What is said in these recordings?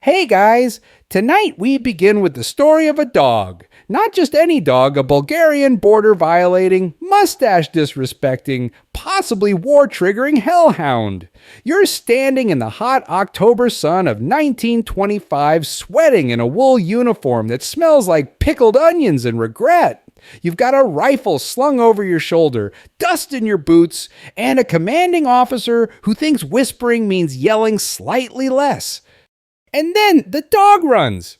Hey guys, tonight we begin with the story of a dog. Not just any dog, a Bulgarian border violating, mustache disrespecting, possibly war triggering hellhound. You're standing in the hot October sun of 1925, sweating in a wool uniform that smells like pickled onions and regret. You've got a rifle slung over your shoulder, dust in your boots, and a commanding officer who thinks whispering means yelling slightly less. And then the dog runs.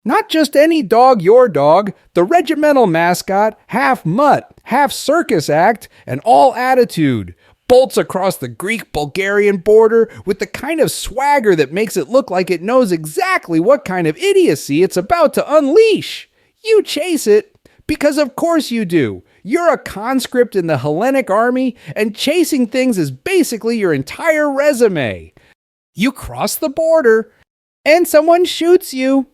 Not just any dog, your dog, the regimental mascot, half mutt, half circus act, and all attitude. Bolts across the Greek-Bulgarian border with the kind of swagger that makes it look like it knows exactly what kind of idiocy it's about to unleash. You chase it, because of course you do. You're a conscript in the Hellenic army, and chasing things is basically your entire resume. You cross the border, and someone shoots you.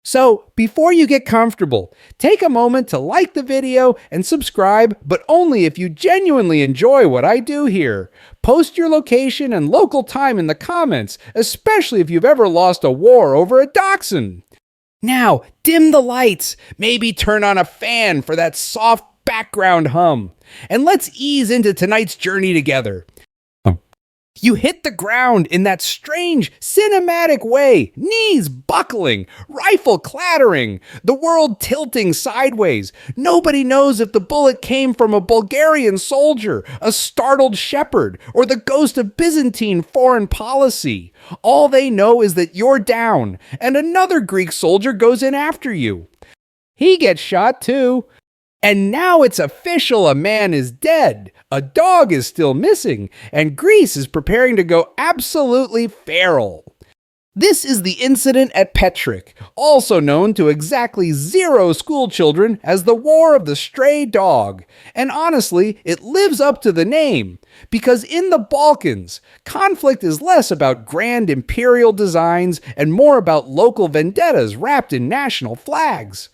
So, before you get comfortable, take a moment to like the video and subscribe, but only if you genuinely enjoy what I do here. Post your location and local time in the comments, especially if you've ever lost a war over a dachshund. Now, dim the lights, maybe turn on a fan for that soft background hum, and let's ease into tonight's journey together. You hit the ground in that strange, cinematic way, knees buckling, rifle clattering, the world tilting sideways. Nobody knows if the bullet came from a Bulgarian soldier, a startled shepherd, or the ghost of Byzantine foreign policy. All they know is that you're down, and another Greek soldier goes in after you. He gets shot too. And now it's official, a man is dead, a dog is still missing, and Greece is preparing to go absolutely feral. This is the incident at Petrich, also known to exactly 0 schoolchildren as the War of the Stray Dog. And honestly, it lives up to the name, because in the Balkans, conflict is less about grand imperial designs and more about local vendettas wrapped in national flags.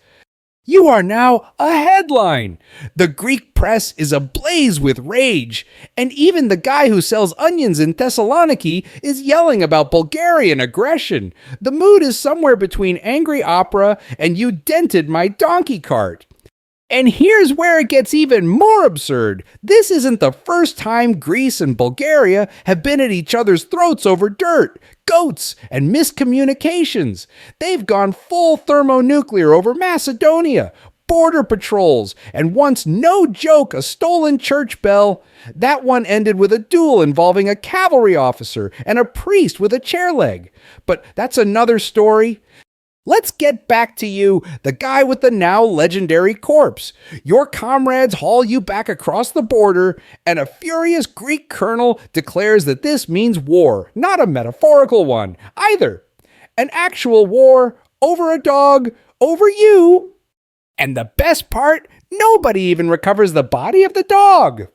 You are now a headline. The Greek press is ablaze with rage, and even the guy who sells onions in Thessaloniki is yelling about Bulgarian aggression. The mood is somewhere between angry opera and you dented my donkey cart. And here's where it gets even more absurd. This isn't the first time Greece and Bulgaria have been at each other's throats over dirt, goats, and miscommunications. They've gone full thermonuclear over Macedonia, border patrols, and once, no joke, a stolen church bell. That one ended with a duel involving a cavalry officer and a priest with a chair leg. But that's another story. Let's get back to you, the guy with the now legendary corpse. Your comrades haul you back across the border, and a furious Greek colonel declares that this means war, not a metaphorical one, either. An actual war over a dog, over you. And the best part, nobody even recovers the body of the dog.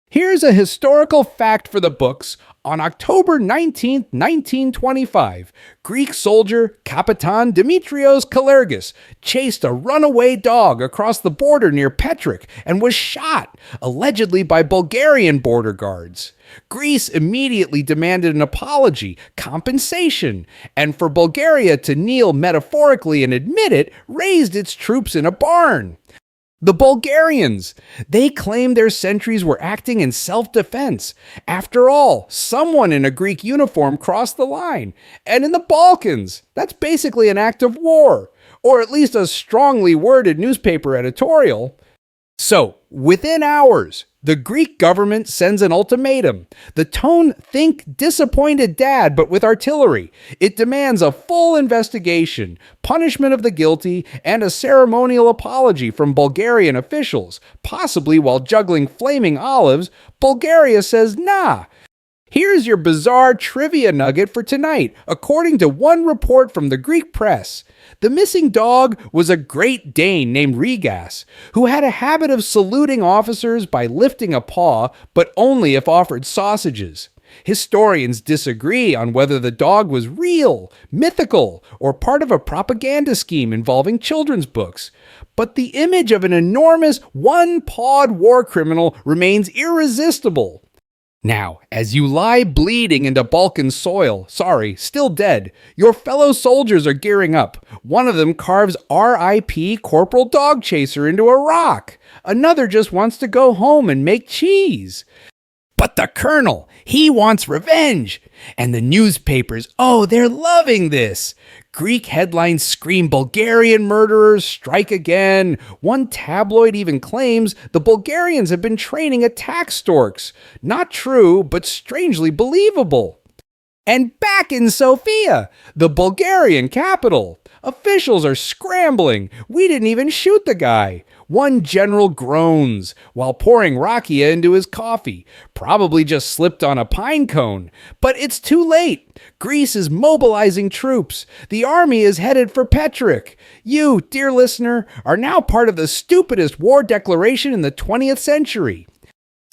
Here's a historical fact for the books. On October 19, 1925, Greek soldier Kapitan Dimitrios Kalergis chased a runaway dog across the border near Petrich and was shot, allegedly by Bulgarian border guards. Greece immediately demanded an apology, compensation, and for Bulgaria to kneel metaphorically and admit it, raised its troops in a barn. The Bulgarians, they claimed their sentries were acting in self-defense. After all, someone in a Greek uniform crossed the line. And in the Balkans, that's basically an act of war, or at least a strongly worded newspaper editorial. So, within hours, the Greek government sends an ultimatum. The tone, think disappointed dad, but with artillery. It demands a full investigation, punishment of the guilty, and a ceremonial apology from Bulgarian officials. Possibly while juggling flaming olives, Bulgaria says nah. Here's your bizarre trivia nugget for tonight, according to one report from the Greek press. The missing dog was a Great Dane named Regas, who had a habit of saluting officers by lifting a paw, but only if offered sausages. Historians disagree on whether the dog was real, mythical, or part of a propaganda scheme involving children's books. But the image of an enormous, one-pawed war criminal remains irresistible. Now, as you lie bleeding into Balkan soil, still dead, your fellow soldiers are gearing up. One of them carves R.I.P. Corporal Dog Chaser into a rock. Another just wants to go home and make cheese. But the colonel, he wants revenge. And the newspapers, they're loving this. Greek headlines scream Bulgarian murderers strike again. One tabloid even claims the Bulgarians have been training attack storks. Not true, but strangely believable. And back in Sofia, the Bulgarian capital, officials are scrambling. We didn't even shoot the guy. One general groans while pouring rakia into his coffee. Probably just slipped on a pine cone. But it's too late. Greece is mobilizing troops. The army is headed for Petrich. You, dear listener, are now part of the stupidest war declaration in the 20th century.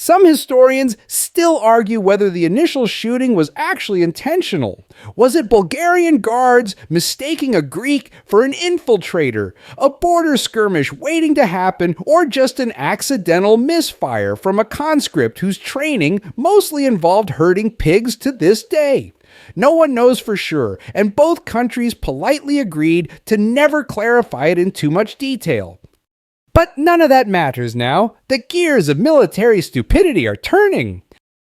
Some historians still argue whether the initial shooting was actually intentional. Was it Bulgarian guards mistaking a Greek for an infiltrator, a border skirmish waiting to happen, or just an accidental misfire from a conscript whose training mostly involved herding pigs to this day? No one knows for sure, and both countries politely agreed to never clarify it in too much detail. But none of that matters now. The gears of military stupidity are turning.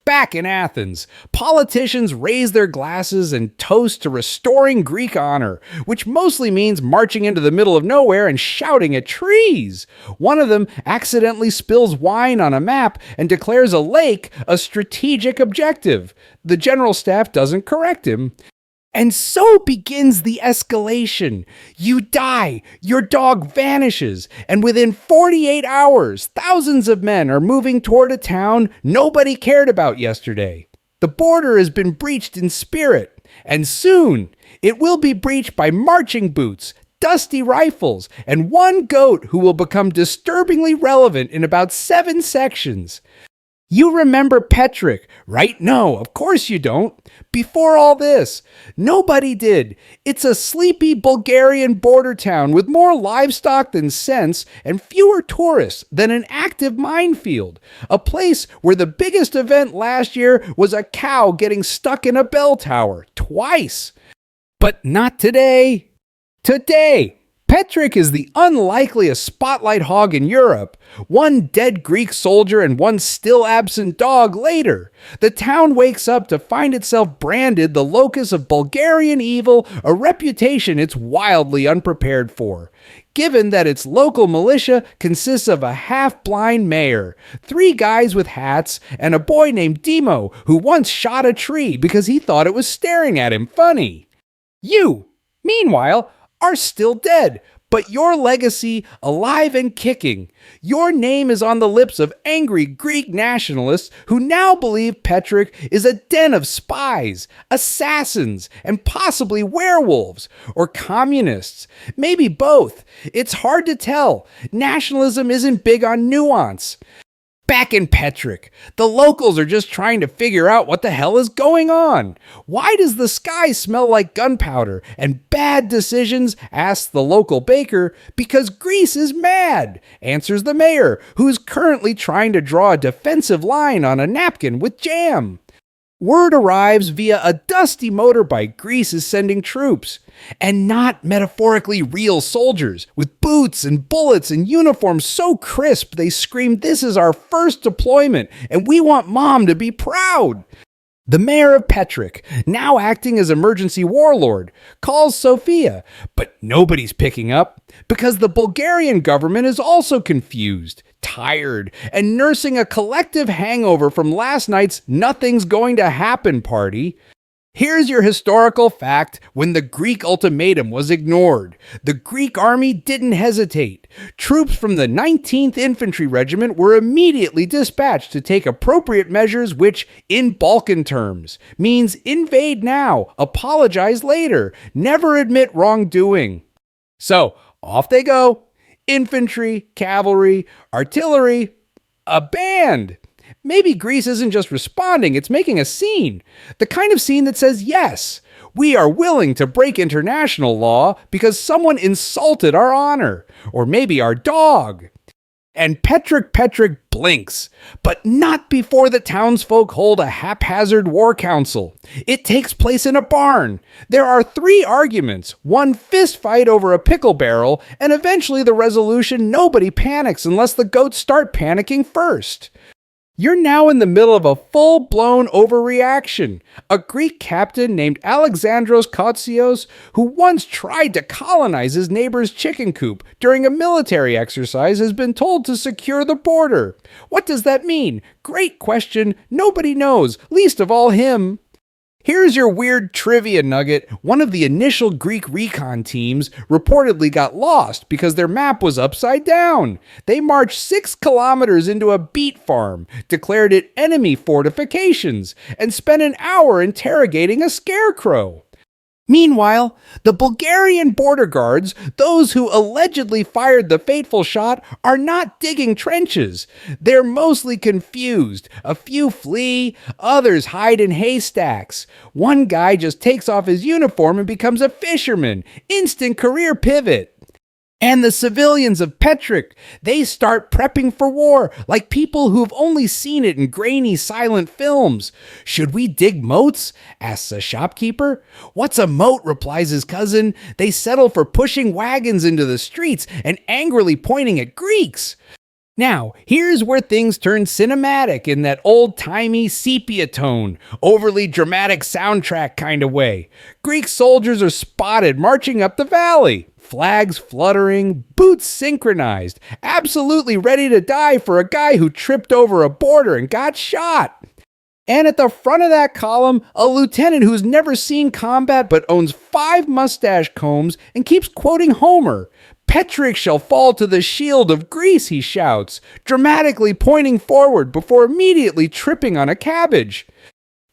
Back in Athens, politicians raise their glasses and toast to restoring Greek honor, which mostly means marching into the middle of nowhere and shouting at trees. One of them accidentally spills wine on a map and declares a lake a strategic objective. The general staff doesn't correct him. And so begins the escalation. You die, your dog vanishes, and within 48 hours, thousands of men are moving toward a town nobody cared about yesterday. The border has been breached in spirit, and soon it will be breached by marching boots, dusty rifles, and one goat who will become disturbingly relevant in about 7 sections. You remember Petrich, right? No, of course you don't. Before all this, nobody did. It's a sleepy Bulgarian border town with more livestock than sense and fewer tourists than an active minefield. A place where the biggest event last year was a cow getting stuck in a bell tower twice. But not today. Today, Petrich is the unlikeliest spotlight hog in Europe. One dead Greek soldier and one still absent dog later. The town wakes up to find itself branded the locus of Bulgarian evil, a reputation it's wildly unprepared for. Given that its local militia consists of a half-blind mayor, 3 guys with hats, and a boy named Demo who once shot a tree because he thought it was staring at him funny. You, meanwhile, are still dead, but your legacy alive and kicking. Your name is on the lips of angry Greek nationalists who now believe Petrich is a den of spies, assassins, and possibly werewolves, or communists. Maybe both. It's hard to tell. Nationalism isn't big on nuance. Back in Petrich, the locals are just trying to figure out what the hell is going on. Why does the sky smell like gunpowder and bad decisions? Asks the local baker. Because Greece is mad, answers the mayor, who's currently trying to draw a defensive line on a napkin with jam. Word arrives via a dusty motorbike Greece is sending troops. And not metaphorically real soldiers, with boots and bullets and uniforms so crisp they scream, "This is our first deployment, and we want Mom to be proud." The mayor of Petrich, now acting as emergency warlord, calls Sofia, but nobody's picking up because the Bulgarian government is also confused, tired, and nursing a collective hangover from last night's "nothing's going to happen" party. Here's your historical fact when the Greek ultimatum was ignored. The Greek army didn't hesitate. Troops from the 19th Infantry Regiment were immediately dispatched to take appropriate measures which, in Balkan terms, means invade now, apologize later, never admit wrongdoing. So, off they go. Infantry, cavalry, artillery, a band. Maybe Greece isn't just responding, it's making a scene. The kind of scene that says, yes, we are willing to break international law because someone insulted our honor, or maybe our dog. And Petrich blinks, but not before the townsfolk hold a haphazard war council. It takes place in a barn. There are 3 arguments, one fist fight over a pickle barrel, and eventually the resolution nobody panics unless the goats start panicking first. You're now in the middle of a full-blown overreaction. A Greek captain named Alexandros Kotsios, who once tried to colonize his neighbor's chicken coop during a military exercise, has been told to secure the border. What does that mean? Great question. Nobody knows, least of all him. Here's your weird trivia nugget. One of the initial Greek recon teams reportedly got lost because their map was upside down. They marched 6 kilometers into a beet farm, declared it enemy fortifications, and spent an hour interrogating a scarecrow. Meanwhile, the Bulgarian border guards, those who allegedly fired the fateful shot, are not digging trenches. They're mostly confused. A few flee, others hide in haystacks. One guy just takes off his uniform and becomes a fisherman. Instant career pivot. And the civilians of Petrich, they start prepping for war, like people who've only seen it in grainy, silent films. "Should we dig moats?" asks a shopkeeper. "What's a moat?" replies his cousin. They settle for pushing wagons into the streets and angrily pointing at Greeks. Now, here's where things turn cinematic in that old-timey sepia tone, overly dramatic soundtrack kind of way. Greek soldiers are spotted marching up the valley. Flags fluttering, boots synchronized, absolutely ready to die for a guy who tripped over a border and got shot. And at the front of that column, a lieutenant who's never seen combat but owns 5 mustache combs and keeps quoting Homer. "Petrich shall fall to the shield of Greece," he shouts, dramatically pointing forward before immediately tripping on a cabbage.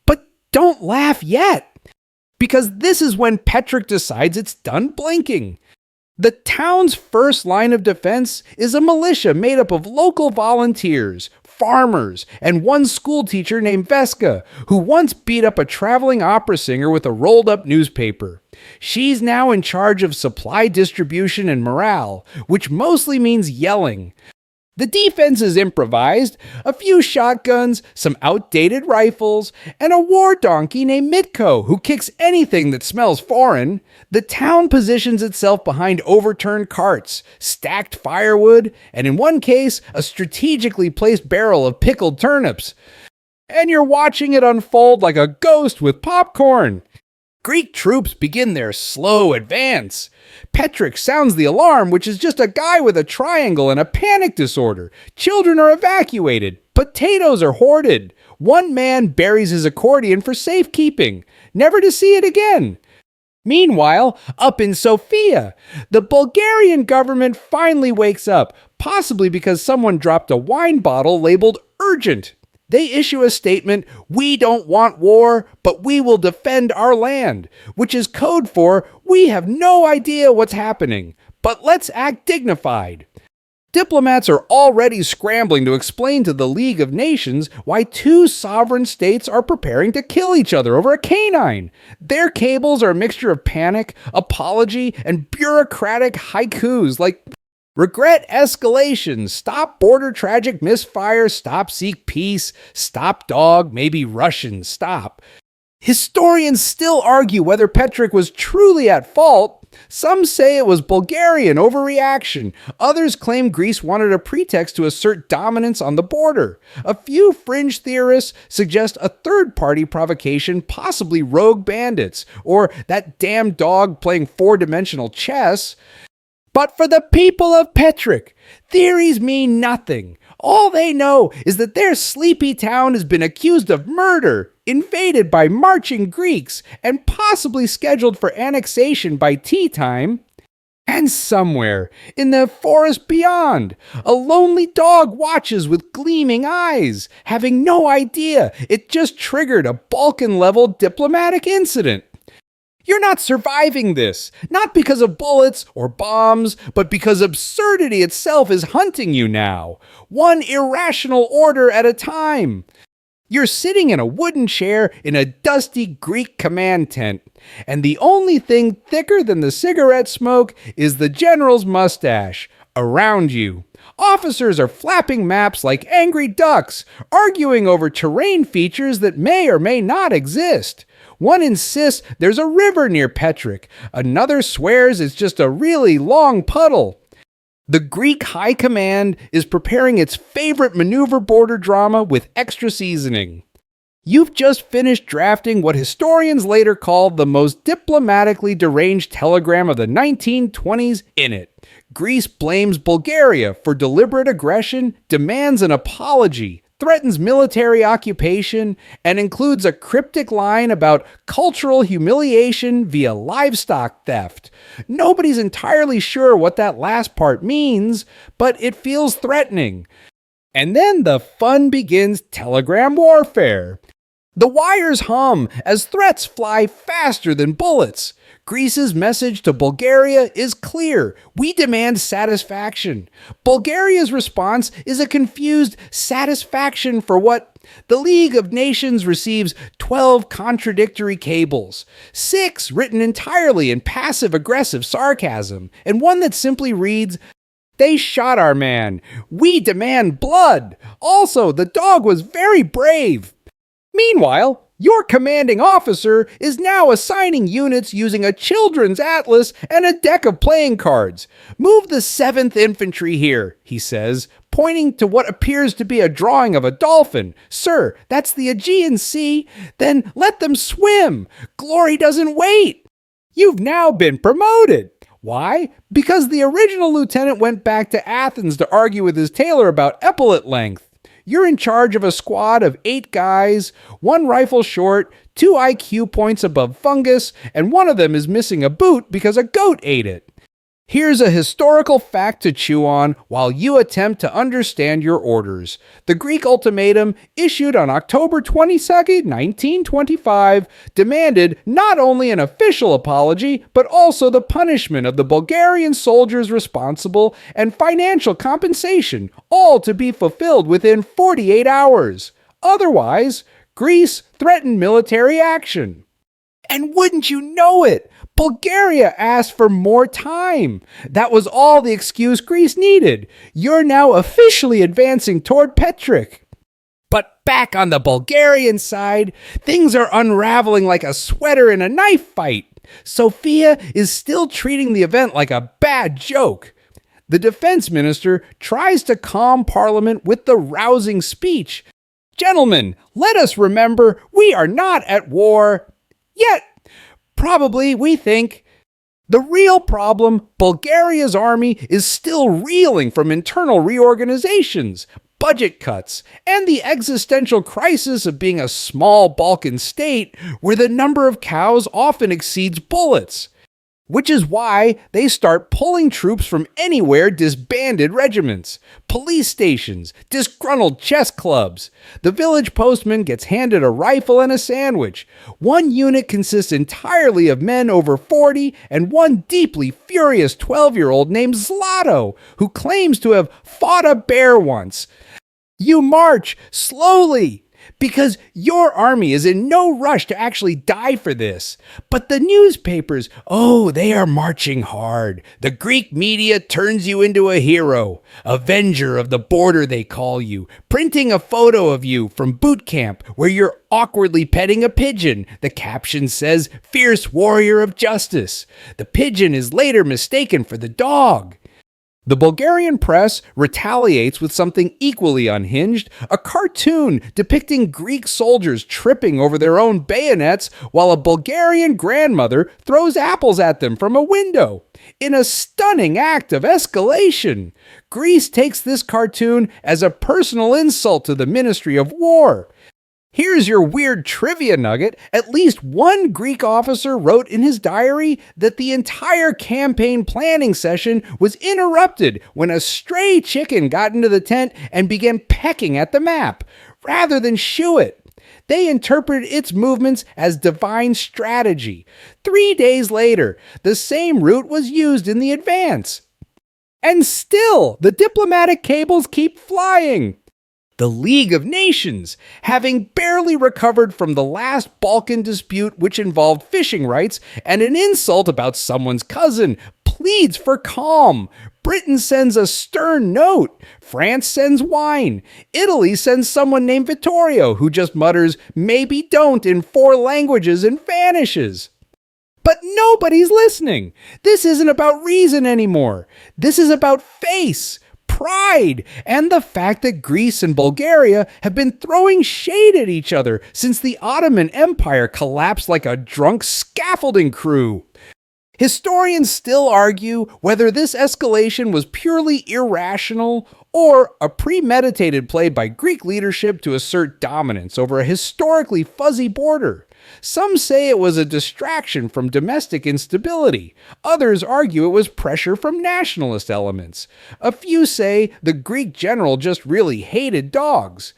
But don't laugh yet, because this is when Petrich decides it's done blinking. The town's first line of defense is a militia made up of local volunteers, farmers, and one schoolteacher named Veska, who once beat up a traveling opera singer with a rolled-up newspaper. She's now in charge of supply distribution and morale, which mostly means yelling. The defense is improvised, a few shotguns, some outdated rifles, and a war donkey named Mitko who kicks anything that smells foreign. The town positions itself behind overturned carts, stacked firewood, and in one case, a strategically placed barrel of pickled turnips. And you're watching it unfold like a ghost with popcorn. Greek troops begin their slow advance. Petrich sounds the alarm, which is just a guy with a triangle and a panic disorder. Children are evacuated. Potatoes are hoarded. One man buries his accordion for safekeeping, never to see it again. Meanwhile, up in Sofia, the Bulgarian government finally wakes up, possibly because someone dropped a wine bottle labeled urgent. They issue a statement, "We don't want war, but we will defend our land," which is code for, "We have no idea what's happening, but let's act dignified." Diplomats are already scrambling to explain to the League of Nations why 2 sovereign states are preparing to kill each other over a canine. Their cables are a mixture of panic, apology, and bureaucratic haikus like regret escalation, stop border tragic misfire, stop seek peace, stop dog, maybe Russian, stop. Historians still argue whether Petrich was truly at fault. Some say it was Bulgarian overreaction. Others claim Greece wanted a pretext to assert dominance on the border. A few fringe theorists suggest a third-party provocation, possibly rogue bandits, or that damn dog playing 4-dimensional chess. But for the people of Petrich, theories mean nothing. All they know is that their sleepy town has been accused of murder, invaded by marching Greeks, and possibly scheduled for annexation by tea time. And somewhere, in the forest beyond, a lonely dog watches with gleaming eyes, having no idea it just triggered a Balkan-level diplomatic incident. You're not surviving this, not because of bullets or bombs, but because absurdity itself is hunting you now, one irrational order at a time. You're sitting in a wooden chair in a dusty Greek command tent, and the only thing thicker than the cigarette smoke is the general's mustache around you, Officers are flapping maps like angry ducks, arguing over terrain features that may or may not exist. One insists there's a river near Petrich. Another swears it's just a really long puddle. The Greek High Command is preparing its favorite maneuver border drama with extra seasoning. You've just finished drafting what historians later called the most diplomatically deranged telegram of the 1920s in it. Greece blames Bulgaria for deliberate aggression, demands an apology, threatens military occupation, and includes a cryptic line about cultural humiliation via livestock theft. Nobody's entirely sure what that last part means, but it feels threatening. And then the fun begins: telegram warfare. The wires hum as threats fly faster than bullets. Greece's message to Bulgaria is clear: we demand satisfaction. Bulgaria's response is a confused satisfaction for what? The League of Nations receives 12 contradictory cables, 6 written entirely in passive-aggressive sarcasm, and one that simply reads, "They shot our man. We demand blood. Also, the dog was very brave." Meanwhile, your commanding officer is now assigning units using a children's atlas and a deck of playing cards. "Move the 7th Infantry here," he says, pointing to what appears to be a drawing of a dolphin. "Sir, that's the Aegean Sea. Then let them swim. Glory doesn't wait." You've now been promoted. Why? Because the original lieutenant went back to Athens to argue with his tailor about epaulet length. You're in charge of a squad of 8 guys, 1 rifle short, 2 IQ points above fungus, and one of them is missing a boot because a goat ate it. Here's a historical fact to chew on while you attempt to understand your orders. The Greek ultimatum, issued on October 22, 1925, demanded not only an official apology, but also the punishment of the Bulgarian soldiers responsible and financial compensation, all to be fulfilled within 48 hours. Otherwise, Greece threatened military action. And wouldn't you know it, Bulgaria asked for more time. That was all the excuse Greece needed. You're now officially advancing toward Petrich. But back on the Bulgarian side, things are unraveling like a sweater in a knife fight. Sofia is still treating the event like a bad joke. The defense minister tries to calm Parliament with the rousing speech. "Gentlemen, let us remember we are not at war yet. Probably, we think. The real problem, Bulgaria's army is still reeling from internal reorganizations, budget cuts, and the existential crisis of being a small Balkan state where the number of cows often exceeds bullets. Which is why they start pulling troops from anywhere disbanded regiments, police stations, disgruntled chess clubs. The village postman gets handed a rifle and a sandwich. One unit consists entirely of men over 40 and one deeply furious 12-year-old named Zlato, who claims to have fought a bear once. You march slowly, because your army is in no rush to actually die for this. But the newspapers, oh, they are marching hard. The Greek media turns you into a hero. Avenger of the border, they call you, printing a photo of you from boot camp where you're awkwardly petting a pigeon. The caption says, "Fierce warrior of justice." The pigeon is later mistaken for the dog. The Bulgarian press retaliates with something equally unhinged, a cartoon depicting Greek soldiers tripping over their own bayonets while a Bulgarian grandmother throws apples at them from a window. In a stunning act of escalation, Greece takes this cartoon as a personal insult to the Ministry of War. Here's your weird trivia nugget. At least one Greek officer wrote in his diary that the entire campaign planning session was interrupted when a stray chicken got into the tent and began pecking at the map, rather than shoo it. They interpreted its movements as divine strategy. 3 days later, the same route was used in the advance. And still, the diplomatic cables keep flying. The League of Nations, having barely recovered from the last Balkan dispute which involved fishing rights and an insult about someone's cousin, pleads for calm. Britain sends a stern note. France sends wine. Italy sends someone named Vittorio who just mutters, "Maybe don't" in 4 languages and vanishes. But nobody's listening. This isn't about reason anymore. This is about face, pride, and the fact that Greece and Bulgaria have been throwing shade at each other since the Ottoman Empire collapsed like a drunk scaffolding crew. Historians still argue whether this escalation was purely irrational or a premeditated play by Greek leadership to assert dominance over a historically fuzzy border. Some say it was a distraction from domestic instability. Others argue it was pressure from nationalist elements. A few say the Greek general just really hated dogs.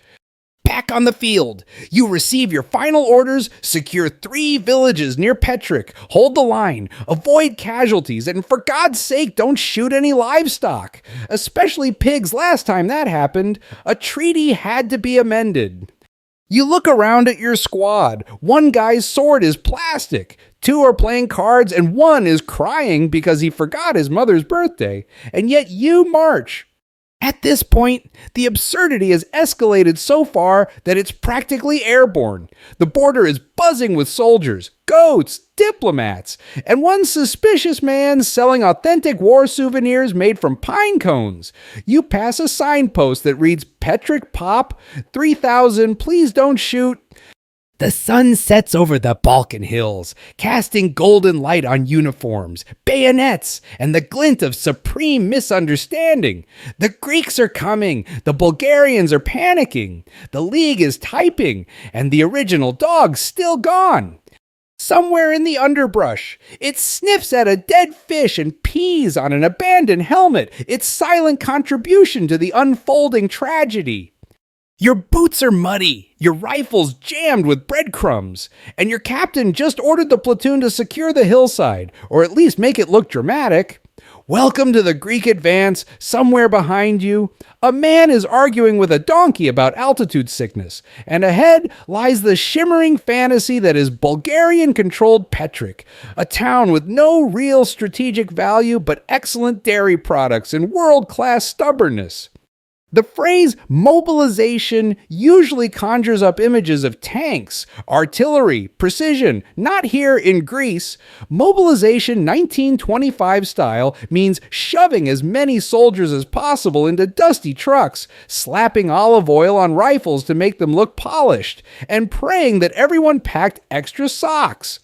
Back on the field. You receive your final orders, secure 3 villages near Petrich, hold the line, avoid casualties, and for God's sake, don't shoot any livestock. Especially pigs last time that happened. A treaty had to be amended. You look around at your squad. 1 guy's sword is plastic. 2 are playing cards, and 1 is crying because he forgot his mother's birthday. And yet you march. At this point, the absurdity has escalated so far that it's practically airborne. The border is buzzing with soldiers, goats, diplomats, and one suspicious man selling authentic war souvenirs made from pine cones. You pass a signpost that reads Petrich Pop, 3000, please don't shoot. The sun sets over the Balkan hills, casting golden light on uniforms, bayonets, and the glint of supreme misunderstanding. The Greeks are coming, the Bulgarians are panicking, the League is typing, and the original dog's still gone. Somewhere in the underbrush, it sniffs at a dead fish and pees on an abandoned helmet, its silent contribution to the unfolding tragedy. Your boots are muddy, your rifle's jammed with breadcrumbs, and your captain just ordered the platoon to secure the hillside, or at least make it look dramatic. Welcome to the Greek advance. Somewhere behind you, a man is arguing with a donkey about altitude sickness, and ahead lies the shimmering fantasy that is Bulgarian-controlled Petrich, a town with no real strategic value but excellent dairy products and world-class stubbornness. The phrase mobilization usually conjures up images of tanks, artillery, precision. Not here in Greece. Mobilization 1925 style means shoving as many soldiers as possible into dusty trucks, slapping olive oil on rifles to make them look polished, and praying that everyone packed extra socks.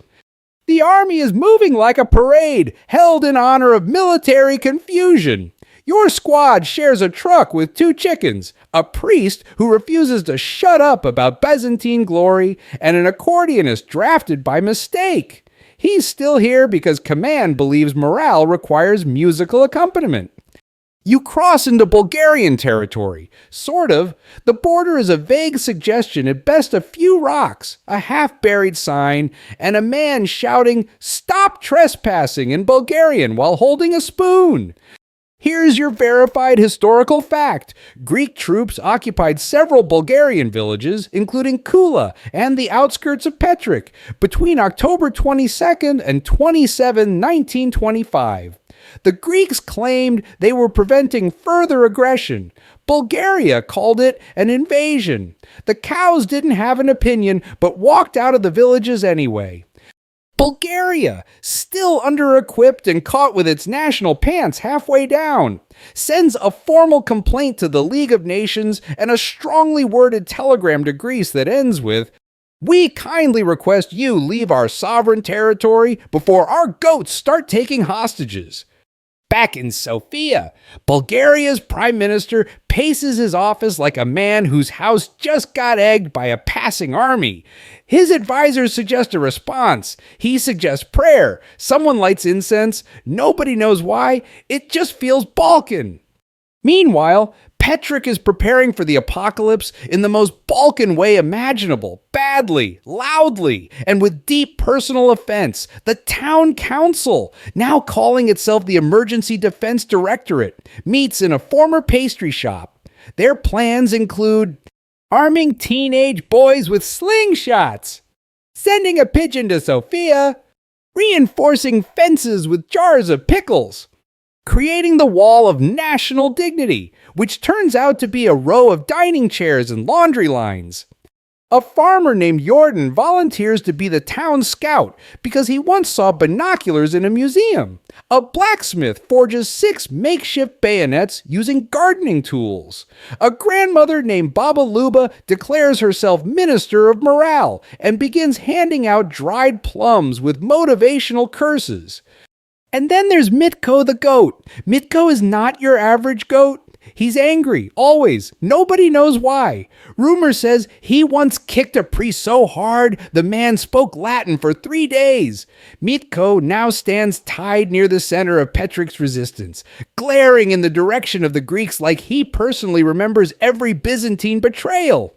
The army is moving like a parade, held in honor of military confusion. Your squad shares a truck with 2 chickens, a priest who refuses to shut up about Byzantine glory, and an accordionist drafted by mistake. He's still here because command believes morale requires musical accompaniment. You cross into Bulgarian territory. Sort of. The border is a vague suggestion at best a few rocks, a half-buried sign, and a man shouting, "Stop trespassing" in Bulgarian while holding a spoon. Here's your verified historical fact. Greek troops occupied several Bulgarian villages, including Kula and the outskirts of Petrich, between October 22nd and 27, 1925. The Greeks claimed they were preventing further aggression. Bulgaria called it an invasion. The cows didn't have an opinion, but walked out of the villages anyway. Bulgaria, still under-equipped and caught with its national pants halfway down, sends a formal complaint to the League of Nations and a strongly worded telegram to Greece that ends with, "We kindly request you leave our sovereign territory before our goats start taking hostages." Back in Sofia, Bulgaria's prime minister paces his office like a man whose house just got egged by a passing army. His advisors suggest a response. He suggests prayer. Someone lights incense. Nobody knows why. It just feels Balkan. Meanwhile, Petrich is preparing for the apocalypse in the most Balkan way imaginable, badly, loudly, and with deep personal offense. The town council, now calling itself the Emergency Defense Directorate, meets in a former pastry shop. Their plans include arming teenage boys with slingshots, sending a pigeon to Sofia, reinforcing fences with jars of pickles, creating the wall of national dignity, which turns out to be a row of dining chairs and laundry lines. A farmer named Jordan volunteers to be the town scout because he once saw binoculars in a museum. A blacksmith forges 6 makeshift bayonets using gardening tools. A grandmother named Baba Luba declares herself minister of morale and begins handing out dried plums with motivational curses. And then there's Mitko the goat. Mitko is not your average goat. He's angry, always. Nobody knows why. Rumor says he once kicked a priest so hard the man spoke Latin for 3 days. Mitko now stands tied near the center of Petrich's resistance, glaring in the direction of the Greeks like he personally remembers every Byzantine betrayal.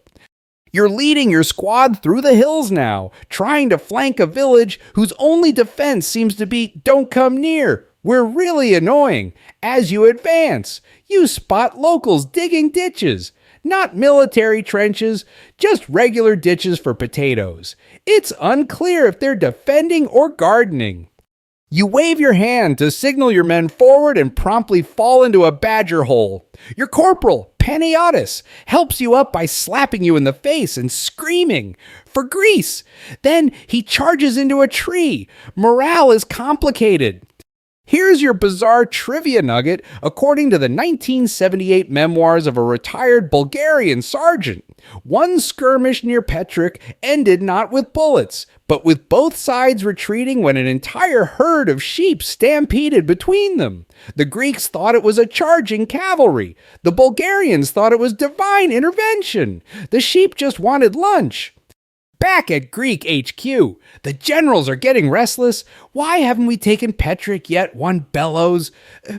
You're leading your squad through the hills now, trying to flank a village whose only defense seems to be, "Don't come near. We're really annoying." As you advance, you spot locals digging ditches. Not military trenches, just regular ditches for potatoes. It's unclear if they're defending or gardening. You wave your hand to signal your men forward and promptly fall into a badger hole. Your corporal, Paniotis, helps you up by slapping you in the face and screaming for Greece. Then he charges into a tree. Morale is complicated. Here's your bizarre trivia nugget according to the 1978 memoirs of a retired Bulgarian sergeant. One skirmish near Petrich ended not with bullets, but with both sides retreating when an entire herd of sheep stampeded between them. The Greeks thought it was a charging cavalry. The Bulgarians thought it was divine intervention. The sheep just wanted lunch. Back at Greek HQ, the generals are getting restless. Why haven't we taken Petrich yet? One bellows.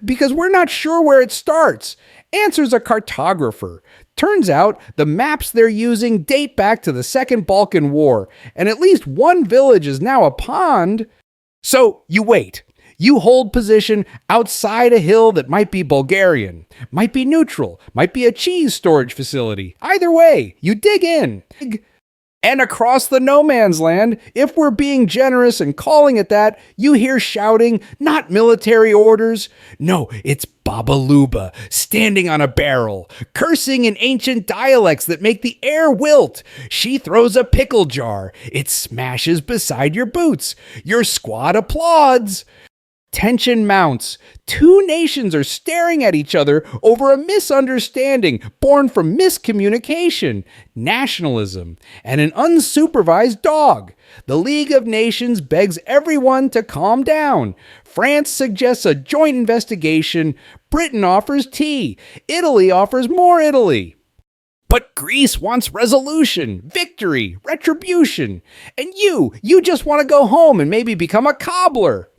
Because we're not sure where it starts. Answers a cartographer. Turns out the maps they're using date back to the Second Balkan War, and at least one village is now a pond. So you wait. You hold position outside a hill that might be Bulgarian, might be neutral, might be a cheese storage facility. Either way, you dig in. And across the no man's land, if we're being generous and calling it that, you hear shouting, not military orders. No, it's Baba Luba, standing on a barrel, cursing in ancient dialects that make the air wilt. She throws a pickle jar. It smashes beside your boots. Your squad applauds. Tension mounts. 2 nations are staring at each other over a misunderstanding born from miscommunication, nationalism, and an unsupervised dog. The League of Nations begs everyone to calm down. France suggests a joint investigation. Britain offers tea. Italy offers more Italy. But Greece wants resolution, victory, retribution. And you just want to go home and maybe become a cobbler.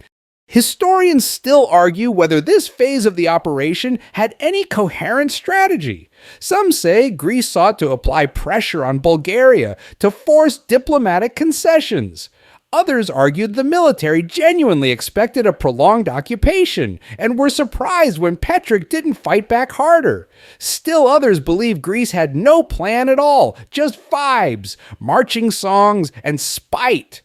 Historians still argue whether this phase of the operation had any coherent strategy. Some say Greece sought to apply pressure on Bulgaria to force diplomatic concessions. Others argued the military genuinely expected a prolonged occupation and were surprised when Petrich didn't fight back harder. Still others believe Greece had no plan at all, just vibes, marching songs, and spite.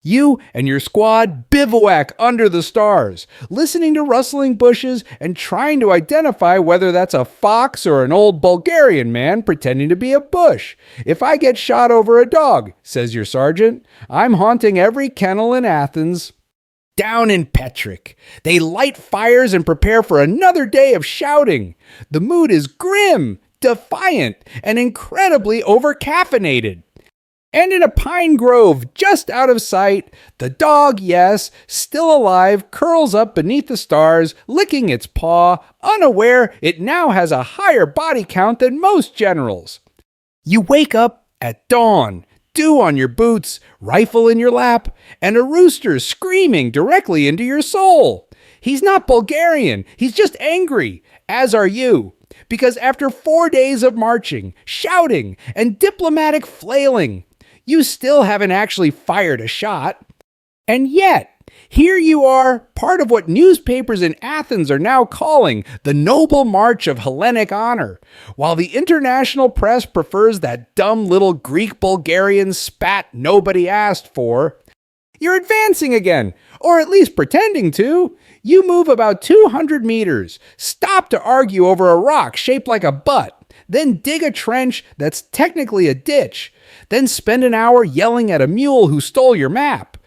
You and your squad bivouac under the stars, listening to rustling bushes and trying to identify whether that's a fox or an old Bulgarian man pretending to be a bush. If I get shot over a dog, says your sergeant, I'm haunting every kennel in Athens. Down in Petrich, they light fires and prepare for another day of shouting. The mood is grim, defiant, and incredibly over-caffeinated. And in a pine grove just out of sight, the dog, yes, still alive, curls up beneath the stars, licking its paw, unaware it now has a higher body count than most generals. You wake up at dawn, dew on your boots, rifle in your lap, and a rooster screaming directly into your soul. He's not Bulgarian, he's just angry, as are you. Because after 4 days of marching, shouting, and diplomatic flailing, you still haven't actually fired a shot. And yet, here you are, part of what newspapers in Athens are now calling the Noble March of Hellenic Honor, while the international press prefers that dumb little Greek-Bulgarian spat nobody asked for. You're advancing again, or at least pretending to. You move about 200 meters, stop to argue over a rock shaped like a butt, then dig a trench that's technically a ditch, then spend an hour yelling at a mule who stole your map.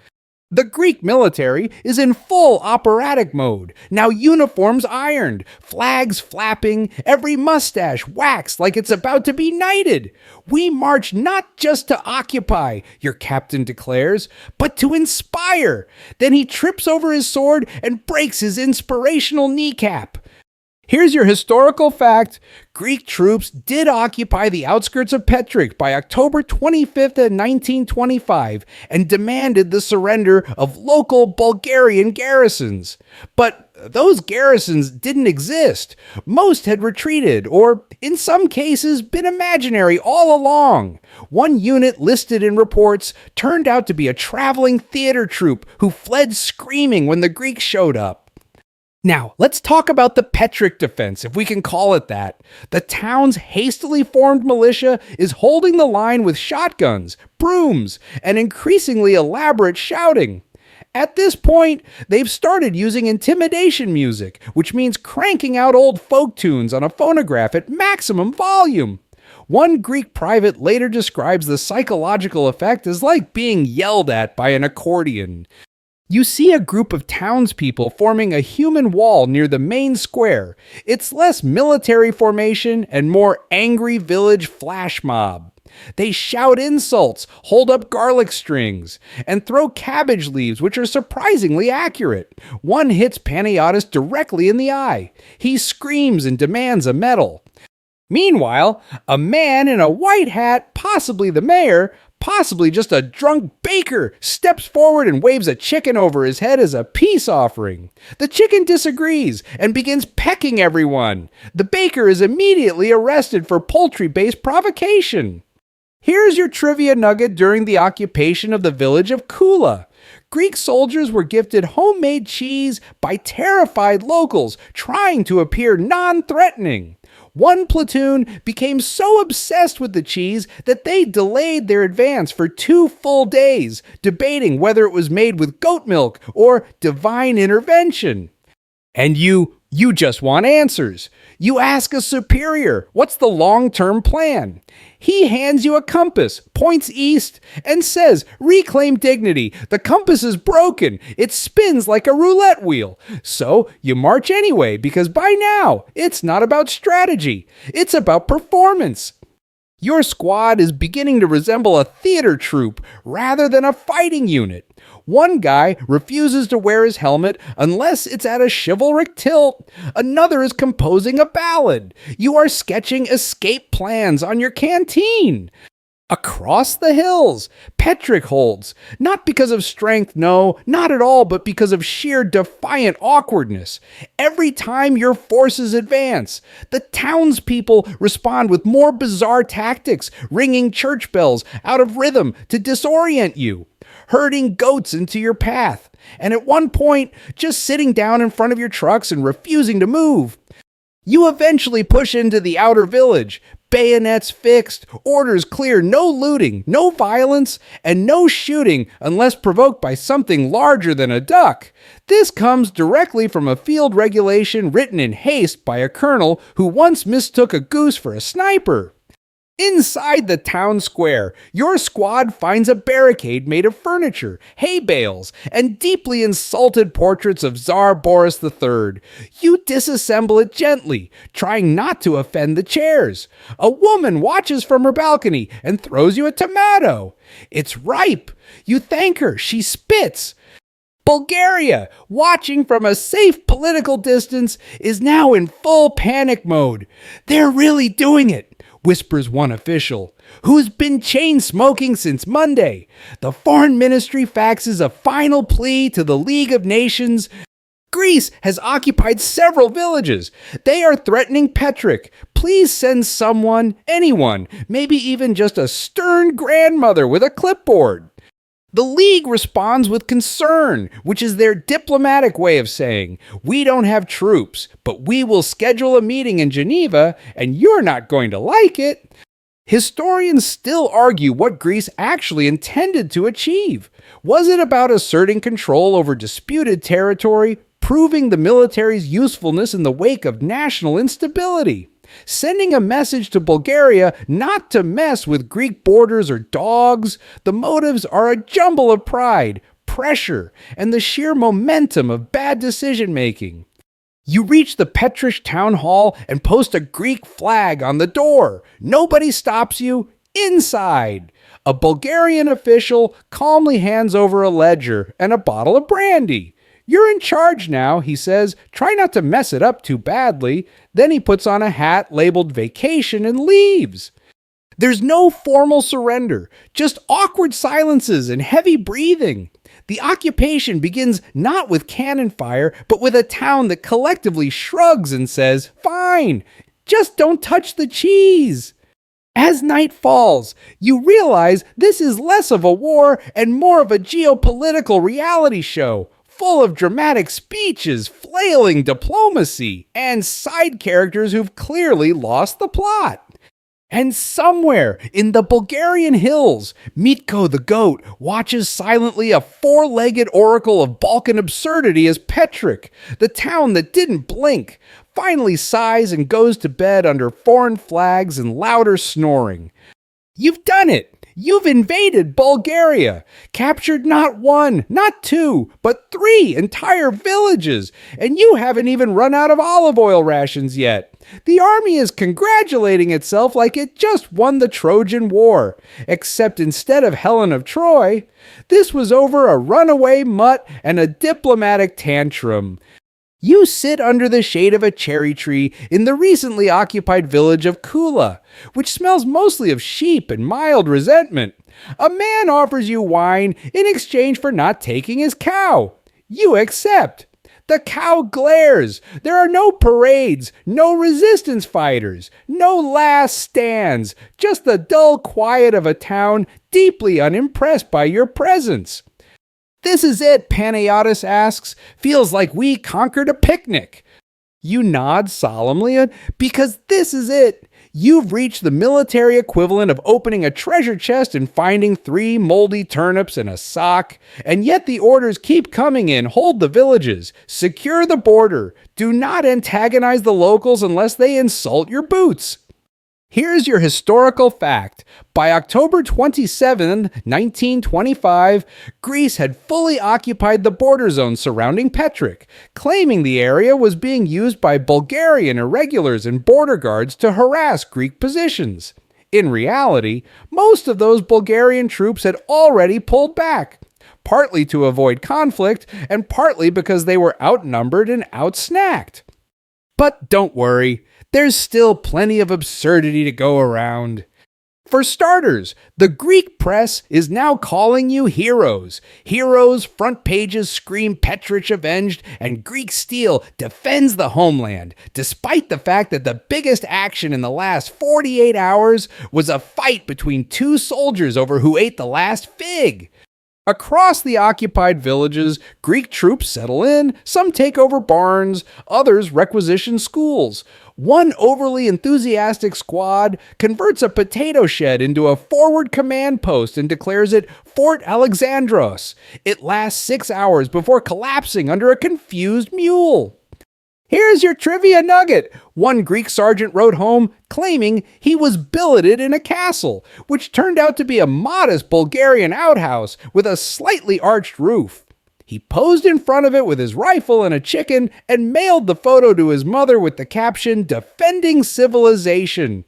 The Greek military is in full operatic mode, now uniforms ironed, flags flapping, every mustache waxed like it's about to be knighted. We march not just to occupy, your captain declares, but to inspire. Then he trips over his sword and breaks his inspirational kneecap. Here's your historical fact. Greek troops did occupy the outskirts of Petrich by October 25th of 1925 and demanded the surrender of local Bulgarian garrisons. But those garrisons didn't exist. Most had retreated, or in some cases been imaginary all along. One unit listed in reports turned out to be a traveling theater troupe who fled screaming when the Greeks showed up. Now, let's talk about the Petrich defense, if we can call it that. The town's hastily formed militia is holding the line with shotguns, brooms, and increasingly elaborate shouting. At this point, they've started using intimidation music, which means cranking out old folk tunes on a phonograph at maximum volume. One Greek private later describes the psychological effect as like being yelled at by an accordion. You see a group of townspeople forming a human wall near the main square. It's less military formation and more angry village flash mob. They shout insults, hold up garlic strings, and throw cabbage leaves, which are surprisingly accurate. One hits Panagiotis directly in the eye. He screams and demands a medal. Meanwhile, a man in a white hat, possibly the mayor, possibly just a drunk baker, steps forward and waves a chicken over his head as a peace offering. The chicken disagrees and begins pecking everyone. The baker is immediately arrested for poultry-based provocation. Here's your trivia nugget during the occupation of the village of Kula. Greek soldiers were gifted homemade cheese by terrified locals trying to appear non-threatening. One platoon became so obsessed with the cheese that they delayed their advance for 2 full days, debating whether it was made with goat milk or divine intervention. And you just want answers. You ask a superior, what's the long-term plan? He hands you a compass, points east, and says, reclaim dignity. The compass is broken. It spins like a roulette wheel. So you march anyway, because by now, it's not about strategy. It's about performance. Your squad is beginning to resemble a theater troupe rather than a fighting unit. One guy refuses to wear his helmet unless it's at a chivalric tilt. Another is composing a ballad. You are sketching escape plans on your canteen. Across the hills, Petrich holds, not because of strength, no, not at all, but because of sheer defiant awkwardness. Every time your forces advance, the townspeople respond with more bizarre tactics, ringing church bells out of rhythm to disorient you, herding goats into your path, and at one point, just sitting down in front of your trucks and refusing to move. You eventually push into the outer village, bayonets fixed, orders clear, no looting, no violence, and no shooting unless provoked by something larger than a duck. This comes directly from a field regulation written in haste by a colonel who once mistook a goose for a sniper. Inside the town square, your squad finds a barricade made of furniture, hay bales, and deeply insulted portraits of Tsar Boris III. You disassemble it gently, trying not to offend the chairs. A woman watches from her balcony and throws you a tomato. It's ripe. You thank her. She spits. Bulgaria, watching from a safe political distance, is now in full panic mode. They're really doing it, whispers one official, who's been chain-smoking since Monday. The foreign ministry faxes a final plea to the League of Nations. Greece has occupied several villages. They are threatening Petrich. Please send someone, anyone, maybe even just a stern grandmother with a clipboard. The League responds with concern, which is their diplomatic way of saying, we don't have troops, but we will schedule a meeting in Geneva, and you're not going to like it. Historians still argue what Greece actually intended to achieve. Was it about asserting control over disputed territory, proving the military's usefulness in the wake of national instability? Sending a message to Bulgaria not to mess with Greek borders or dogs? The motives are a jumble of pride, pressure, and the sheer momentum of bad decision-making. You reach the Petrich town hall and post a Greek flag on the door. Nobody stops you. Inside, a Bulgarian official calmly hands over a ledger and a bottle of brandy. "You're in charge now," he says. "Try not to mess it up too badly." Then he puts on a hat labeled vacation and leaves. There's no formal surrender, just awkward silences and heavy breathing. The occupation begins not with cannon fire, but with a town that collectively shrugs and says, "Fine, just don't touch the cheese." As night falls, you realize this is less of a war and more of a geopolitical reality show, full of dramatic speeches, flailing diplomacy, and side characters who've clearly lost the plot. And somewhere in the Bulgarian hills, Mitko the goat watches silently a four-legged oracle of Balkan absurdity as Petrich, the town that didn't blink, finally sighs and goes to bed under foreign flags and louder snoring. You've done it! You've invaded Bulgaria, captured not one, not two, but 3 entire villages, and you haven't even run out of olive oil rations yet. The army is congratulating itself like it just won the Trojan War, except instead of Helen of Troy, this was over a runaway mutt and a diplomatic tantrum. You sit under the shade of a cherry tree in the recently occupied village of Kula, which smells mostly of sheep and mild resentment. A man offers you wine in exchange for not taking his cow. You accept. The cow glares. There are no parades, no resistance fighters, no last stands, just the dull quiet of a town deeply unimpressed by your presence. "This is it," Panagiotis asks. "Feels like we conquered a picnic." You nod solemnly, because this is it. You've reached the military equivalent of opening a treasure chest and finding 3 moldy turnips and a sock. And yet the orders keep coming in. Hold the villages. Secure the border. Do not antagonize the locals unless they insult your boots. Here's your historical fact. By October 27, 1925, Greece had fully occupied the border zone surrounding Petrich, claiming the area was being used by Bulgarian irregulars and border guards to harass Greek positions. In reality, most of those Bulgarian troops had already pulled back, partly to avoid conflict and partly because they were outnumbered and outsnacked. But don't worry, there's still plenty of absurdity to go around. For starters, the Greek press is now calling you heroes. Heroes' front pages scream Petrich avenged, and Greek steel defends the homeland, despite the fact that the biggest action in the last 48 hours was a fight between 2 soldiers over who ate the last fig. Across the occupied villages, Greek troops settle in, some take over barns, others requisition schools. One overly enthusiastic squad converts a potato shed into a forward command post and declares it Fort Alexandros. It lasts 6 hours before collapsing under a confused mule. "Here's your trivia nugget," one Greek sergeant wrote home, claiming he was billeted in a castle, which turned out to be a modest Bulgarian outhouse with a slightly arched roof. He posed in front of it with his rifle and a chicken and mailed the photo to his mother with the caption, "Defending Civilization."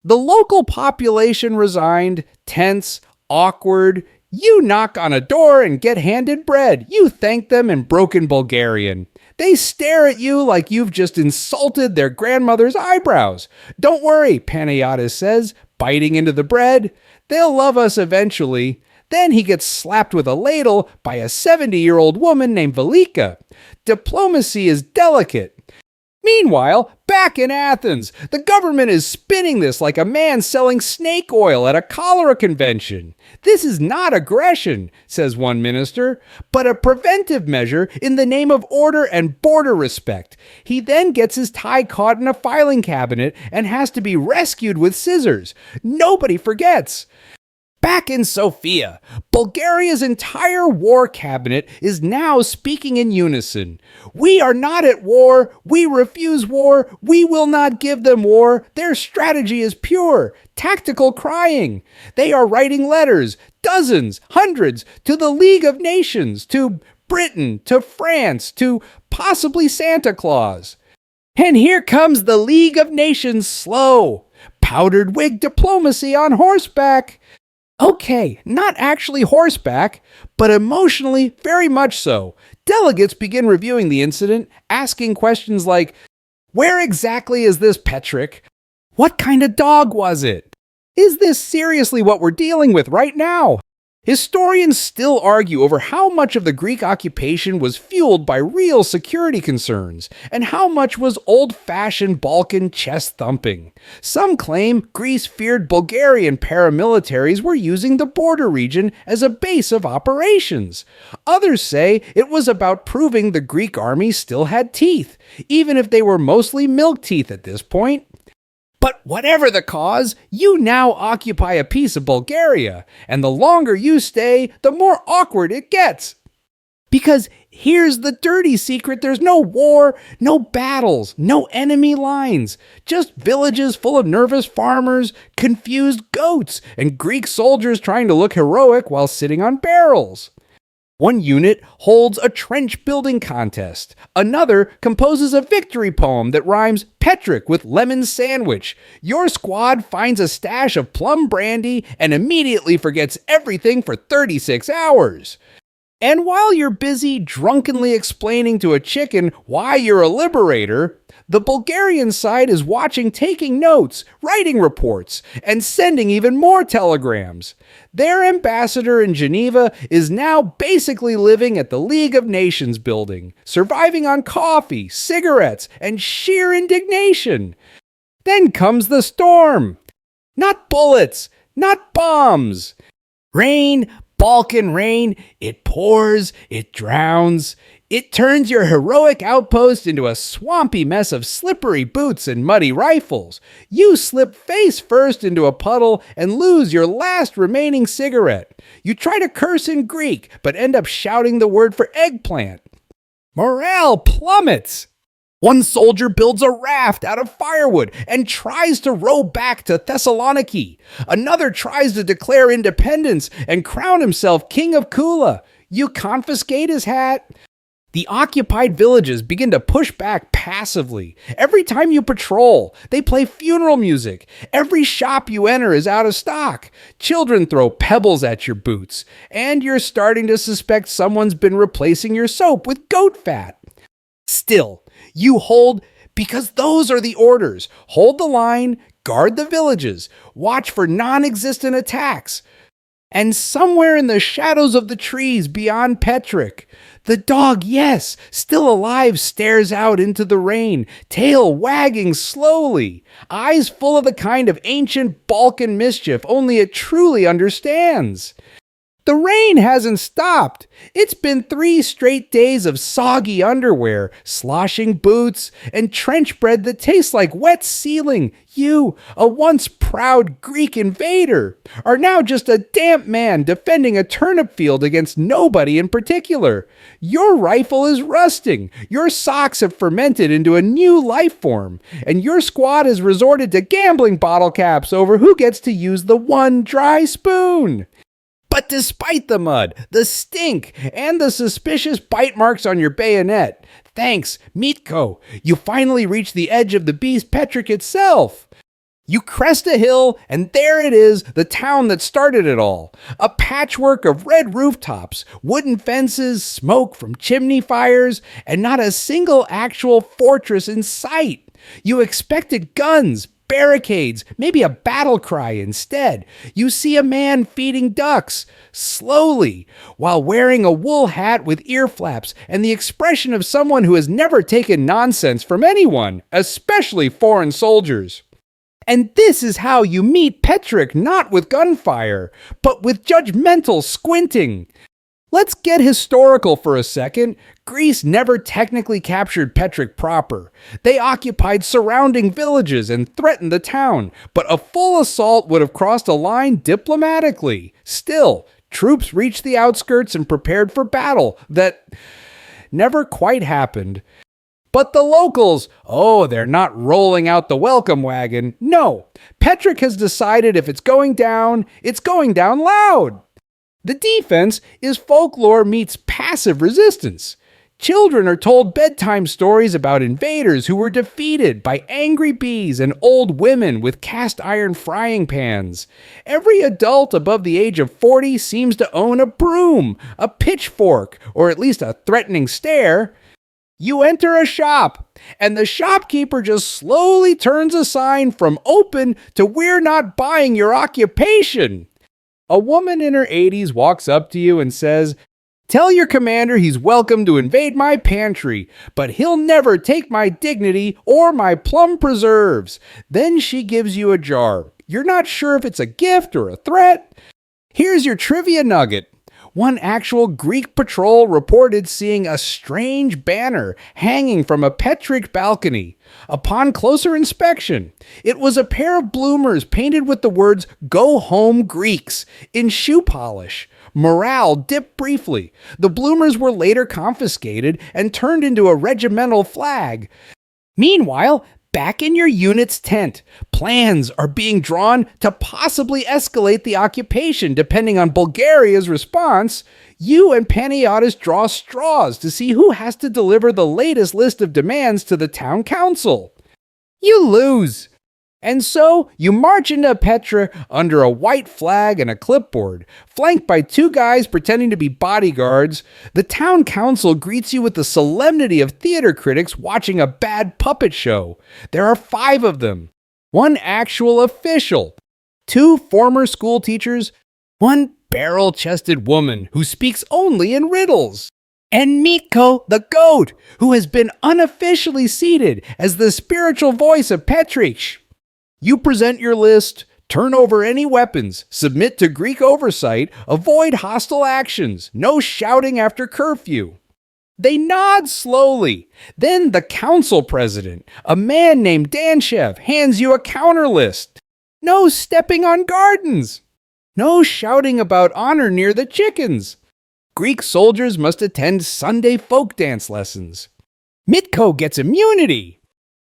The local population resigned, tense, awkward. You knock on a door and get handed bread. You thank them in broken Bulgarian. They stare at you like you've just insulted their grandmother's eyebrows. "Don't worry," Panagiotis says, biting into the bread. "They'll love us eventually." Then he gets slapped with a ladle by a 70-year-old woman named Velika. Diplomacy is delicate. Meanwhile, back in Athens, the government is spinning this like a man selling snake oil at a cholera convention. This is not aggression, says one minister, but a preventive measure in the name of order and border respect. He then gets his tie caught in a filing cabinet and has to be rescued with scissors. Nobody forgets. Back in Sofia, Bulgaria's entire war cabinet is now speaking in unison. We are not at war. We refuse war. We will not give them war. Their strategy is pure, tactical crying. They are writing letters, dozens, hundreds, to the League of Nations, to Britain, to France, to possibly Santa Claus. And here comes the League of Nations slow. Powdered wig diplomacy on horseback. Okay, not actually horseback, but emotionally very much so. Delegates begin reviewing the incident, asking questions like, where exactly is this Petrich? What kind of dog was it? Is this seriously what we're dealing with right now? Historians still argue over how much of the Greek occupation was fueled by real security concerns, and how much was old-fashioned Balkan chest-thumping. Some claim Greece feared Bulgarian paramilitaries were using the border region as a base of operations. Others say it was about proving the Greek army still had teeth, even if they were mostly milk teeth at this point. But whatever the cause, you now occupy a piece of Bulgaria, and the longer you stay, the more awkward it gets. Because here's the dirty secret: there's no war, no battles, no enemy lines, just villages full of nervous farmers, confused goats, and Greek soldiers trying to look heroic while sitting on barrels. One unit holds a trench building contest. Another composes a victory poem that rhymes Petrich with lemon sandwich. Your squad finds a stash of plum brandy and immediately forgets everything for 36 hours. And while you're busy drunkenly explaining to a chicken why you're a liberator, the Bulgarian side is watching, taking notes, writing reports, and sending even more telegrams. Their ambassador in Geneva is now basically living at the League of Nations building, surviving on coffee, cigarettes, and sheer indignation. Then comes the storm. Not bullets, not bombs. Rain, Balkan rain, it pours, it drowns. It turns your heroic outpost into a swampy mess of slippery boots and muddy rifles. You slip face first into a puddle and lose your last remaining cigarette. You try to curse in Greek, but end up shouting the word for eggplant. Morale plummets. One soldier builds a raft out of firewood and tries to row back to Thessaloniki. Another tries to declare independence and crown himself king of Kula. You confiscate his hat. The occupied villages begin to push back passively. Every time you patrol, they play funeral music. Every shop you enter is out of stock. Children throw pebbles at your boots. And you're starting to suspect someone's been replacing your soap with goat fat. Still, you hold, because those are the orders. Hold the line, guard the villages, watch for non-existent attacks. And somewhere in the shadows of the trees beyond Petrich, the dog, yes, still alive, stares out into the rain, tail wagging slowly, eyes full of the kind of ancient Balkan mischief only it truly understands. The rain hasn't stopped. It's been 3 straight days of soggy underwear, sloshing boots, and trench bread that tastes like wet ceiling. You, a once proud Greek invader, are now just a damp man defending a turnip field against nobody in particular. Your rifle is rusting, your socks have fermented into a new life form, and your squad has resorted to gambling bottle caps over who gets to use the one dry spoon. But despite the mud, the stink, and the suspicious bite marks on your bayonet, thanks, Mitko, you finally reach the edge of the beast Petrich itself. You crest a hill, and there it is, the town that started it all. A patchwork of red rooftops, wooden fences, smoke from chimney fires, and not a single actual fortress in sight. You expected guns, barricades, maybe a battle cry instead. You see a man feeding ducks, slowly, while wearing a wool hat with ear flaps and the expression of someone who has never taken nonsense from anyone, especially foreign soldiers. And this is how you meet Petrich, not with gunfire, but with judgmental squinting. Let's get historical for a second. Greece never technically captured Petrich proper. They occupied surrounding villages and threatened the town, but a full assault would have crossed a line diplomatically. Still, troops reached the outskirts and prepared for battle that never quite happened. But the locals, they're not rolling out the welcome wagon. No, Petrich has decided if it's going down loud. The defense is folklore meets passive resistance. Children are told bedtime stories about invaders who were defeated by angry bees and old women with cast iron frying pans. Every adult above the age of 40 seems to own a broom, a pitchfork, or at least a threatening stare. You enter a shop, and the shopkeeper just slowly turns a sign from open to "We're not buying your occupation." A woman in her 80s walks up to you and says, "Tell your commander he's welcome to invade my pantry, but he'll never take my dignity or my plum preserves." Then she gives you a jar. You're not sure if it's a gift or a threat. Here's your trivia nugget. One actual Greek patrol reported seeing a strange banner hanging from a Petrich balcony. Upon closer inspection, it was a pair of bloomers painted with the words "Go Home Greeks" in shoe polish. Morale dipped briefly. The bloomers were later confiscated and turned into a regimental flag. Meanwhile, back in your unit's tent, plans are being drawn to possibly escalate the occupation depending on Bulgaria's response. You and Panagiotis draw straws to see who has to deliver the latest list of demands to the town council. You lose. And so, you march into Petra under a white flag and a clipboard, flanked by two guys pretending to be bodyguards. The town council greets you with the solemnity of theater critics watching a bad puppet show. There are 5 of them. 1 actual official, 2 former school teachers, 1 barrel-chested woman who speaks only in riddles, and Mitko the goat, who has been unofficially seated as the spiritual voice of Petrich. You present your list, turn over any weapons, submit to Greek oversight, avoid hostile actions, no shouting after curfew. They nod slowly. Then the council president, a man named Danshev, hands you a counter list. No stepping on gardens. No shouting about honor near the chickens. Greek soldiers must attend Sunday folk dance lessons. Mitko gets immunity.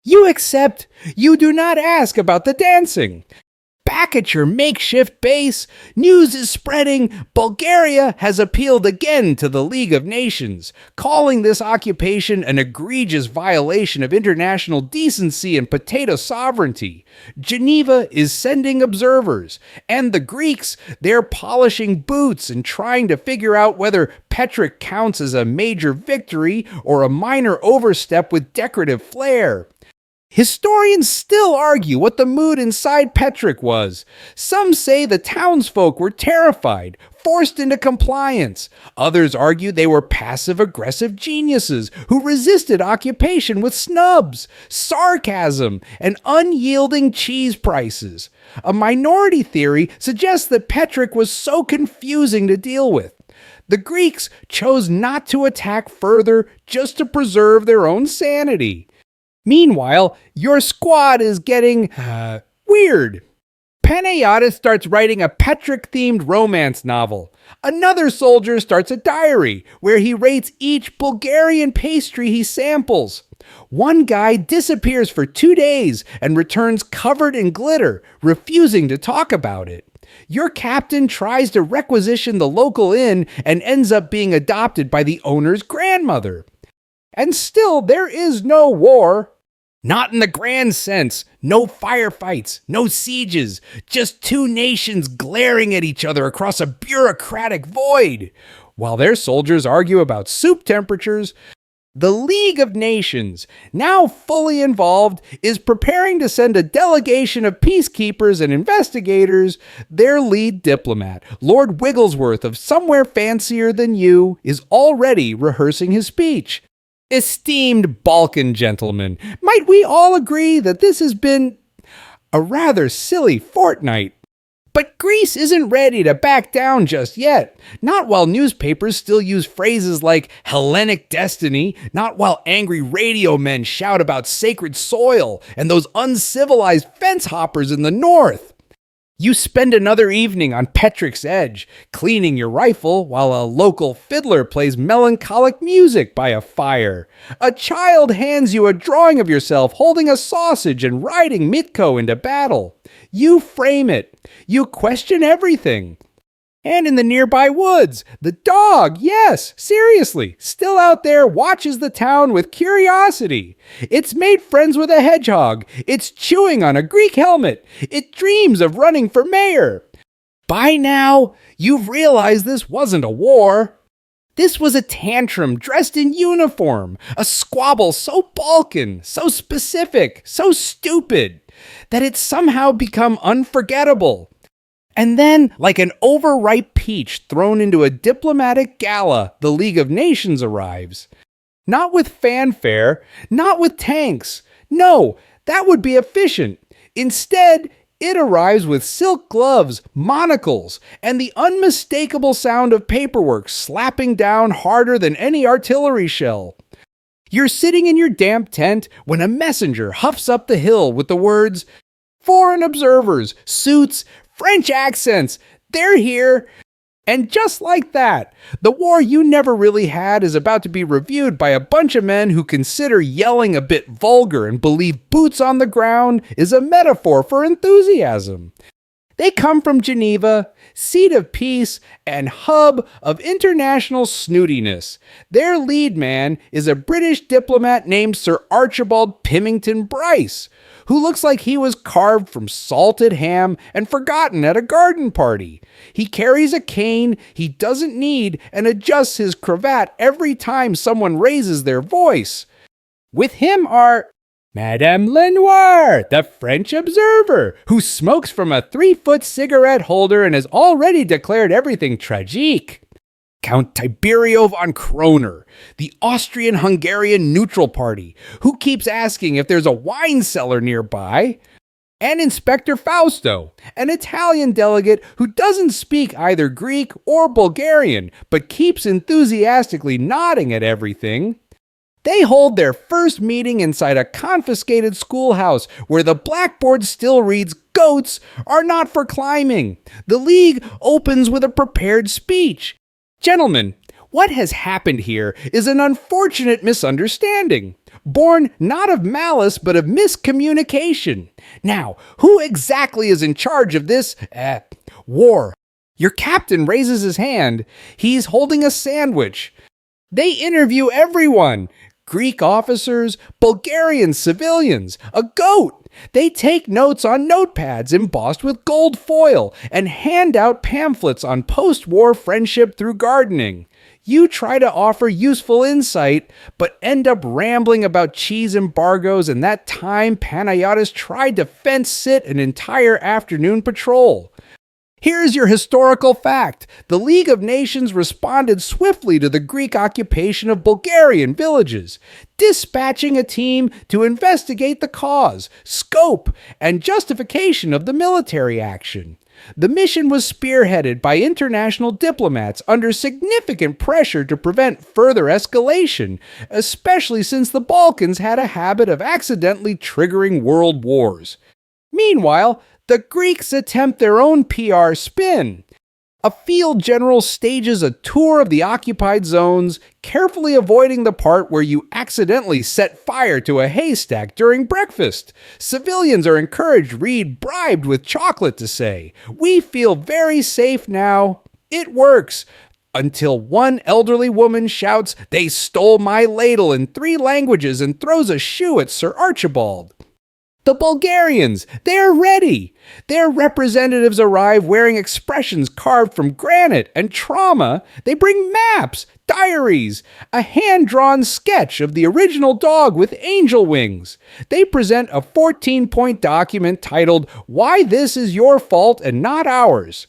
You accept. You do not ask about the dancing. Back at your makeshift base, news is spreading. Bulgaria has appealed again to the League of Nations, calling this occupation an egregious violation of international decency and potato sovereignty. Geneva is sending observers, and the Greeks, they're polishing boots and trying to figure out whether Petrich counts as a major victory or a minor overstep with decorative flair. Historians still argue what the mood inside Petrich was. Some say the townsfolk were terrified, forced into compliance. Others argue they were passive-aggressive geniuses who resisted occupation with snubs, sarcasm, and unyielding cheese prices. A minority theory suggests that Petrich was so confusing to deal with. The Greeks chose not to attack further just to preserve their own sanity. Meanwhile, your squad is getting weird. Panagiotis starts writing a Petrich-themed romance novel. Another soldier starts a diary where he rates each Bulgarian pastry he samples. One guy disappears for 2 days and returns covered in glitter, refusing to talk about it. Your captain tries to requisition the local inn and ends up being adopted by the owner's grandmother. And still, there is no war. Not in the grand sense. No firefights, no sieges, just 2 nations glaring at each other across a bureaucratic void. While their soldiers argue about soup temperatures, The League of Nations, now fully involved, is preparing to send a delegation of peacekeepers and investigators. Their lead diplomat, Lord Wigglesworth of Somewhere Fancier Than You, is already rehearsing his speech. Esteemed Balkan gentlemen, might we all agree that this has been a rather silly fortnight? But Greece isn't ready to back down just yet. Not while newspapers still use phrases like Hellenic destiny, not while angry radio men shout about sacred soil and those uncivilized fence hoppers in the north. You spend another evening on Petrich's Edge, cleaning your rifle while a local fiddler plays melancholic music by a fire. A child hands you a drawing of yourself holding a sausage and riding Mitko into battle. You frame it. You question everything. And in the nearby woods, the dog, yes, seriously, still out there watches the town with curiosity. It's made friends with a hedgehog. It's chewing on a Greek helmet. It dreams of running for mayor. By now, you've realized this wasn't a war. This was a tantrum dressed in uniform, a squabble so Balkan, so specific, so stupid, that it's somehow become unforgettable. And then, like an overripe peach thrown into a diplomatic gala, the League of Nations arrives. Not with fanfare, not with tanks. No, that would be efficient. Instead, it arrives with silk gloves, monocles, and the unmistakable sound of paperwork slapping down harder than any artillery shell. You're sitting in your damp tent when a messenger huffs up the hill with the words, "Foreign observers, suits, French accents, they're here." And just like that, the war you never really had is about to be reviewed by a bunch of men who consider yelling a bit vulgar and believe boots on the ground is a metaphor for enthusiasm. They come from Geneva, seat of peace and hub of international snootiness. Their lead man is a British diplomat named Sir Archibald Pymington Bryce, who looks like he was carved from salted ham and forgotten at a garden party. He carries a cane he doesn't need and adjusts his cravat every time someone raises their voice. With him are Madame Lenoir, the French observer, who smokes from a 3-foot cigarette holder and has already declared everything tragique. Count Tiberio von Kroner, the Austrian-Hungarian neutral party, who keeps asking if there's a wine cellar nearby. And Inspector Fausto, an Italian delegate who doesn't speak either Greek or Bulgarian, but keeps enthusiastically nodding at everything. They hold their first meeting inside a confiscated schoolhouse where the blackboard still reads, "Goats are not for climbing." The League opens with a prepared speech. Gentlemen, what has happened here is an unfortunate misunderstanding, born not of malice but of miscommunication. Now, who exactly is in charge of this war? Your captain raises his hand. He's holding a sandwich. They interview everyone. Greek officers, Bulgarian civilians, a goat. They take notes on notepads embossed with gold foil and hand out pamphlets on post-war friendship through gardening. You try to offer useful insight, but end up rambling about cheese embargoes and that time Panayotis tried to fence-sit an entire afternoon patrol. Here's your historical fact. The League of Nations responded swiftly to the Greek occupation of Bulgarian villages, dispatching a team to investigate the cause, scope, and justification of the military action. The mission was spearheaded by international diplomats under significant pressure to prevent further escalation, especially since the Balkans had a habit of accidentally triggering world wars. Meanwhile, the Greeks attempt their own PR spin. A field general stages a tour of the occupied zones, carefully avoiding the part where you accidentally set fire to a haystack during breakfast. Civilians are encouraged to read bribed with chocolate to say, "We feel very safe now." It works. Until one elderly woman shouts, "They stole my ladle" in 3 languages and throws a shoe at Sir Archibald. The Bulgarians, they're ready. Their representatives arrive wearing expressions carved from granite and trauma. They bring maps, diaries, a hand-drawn sketch of the original dog with angel wings. They present a 14-point document titled, "Why This Is Your Fault and Not Ours."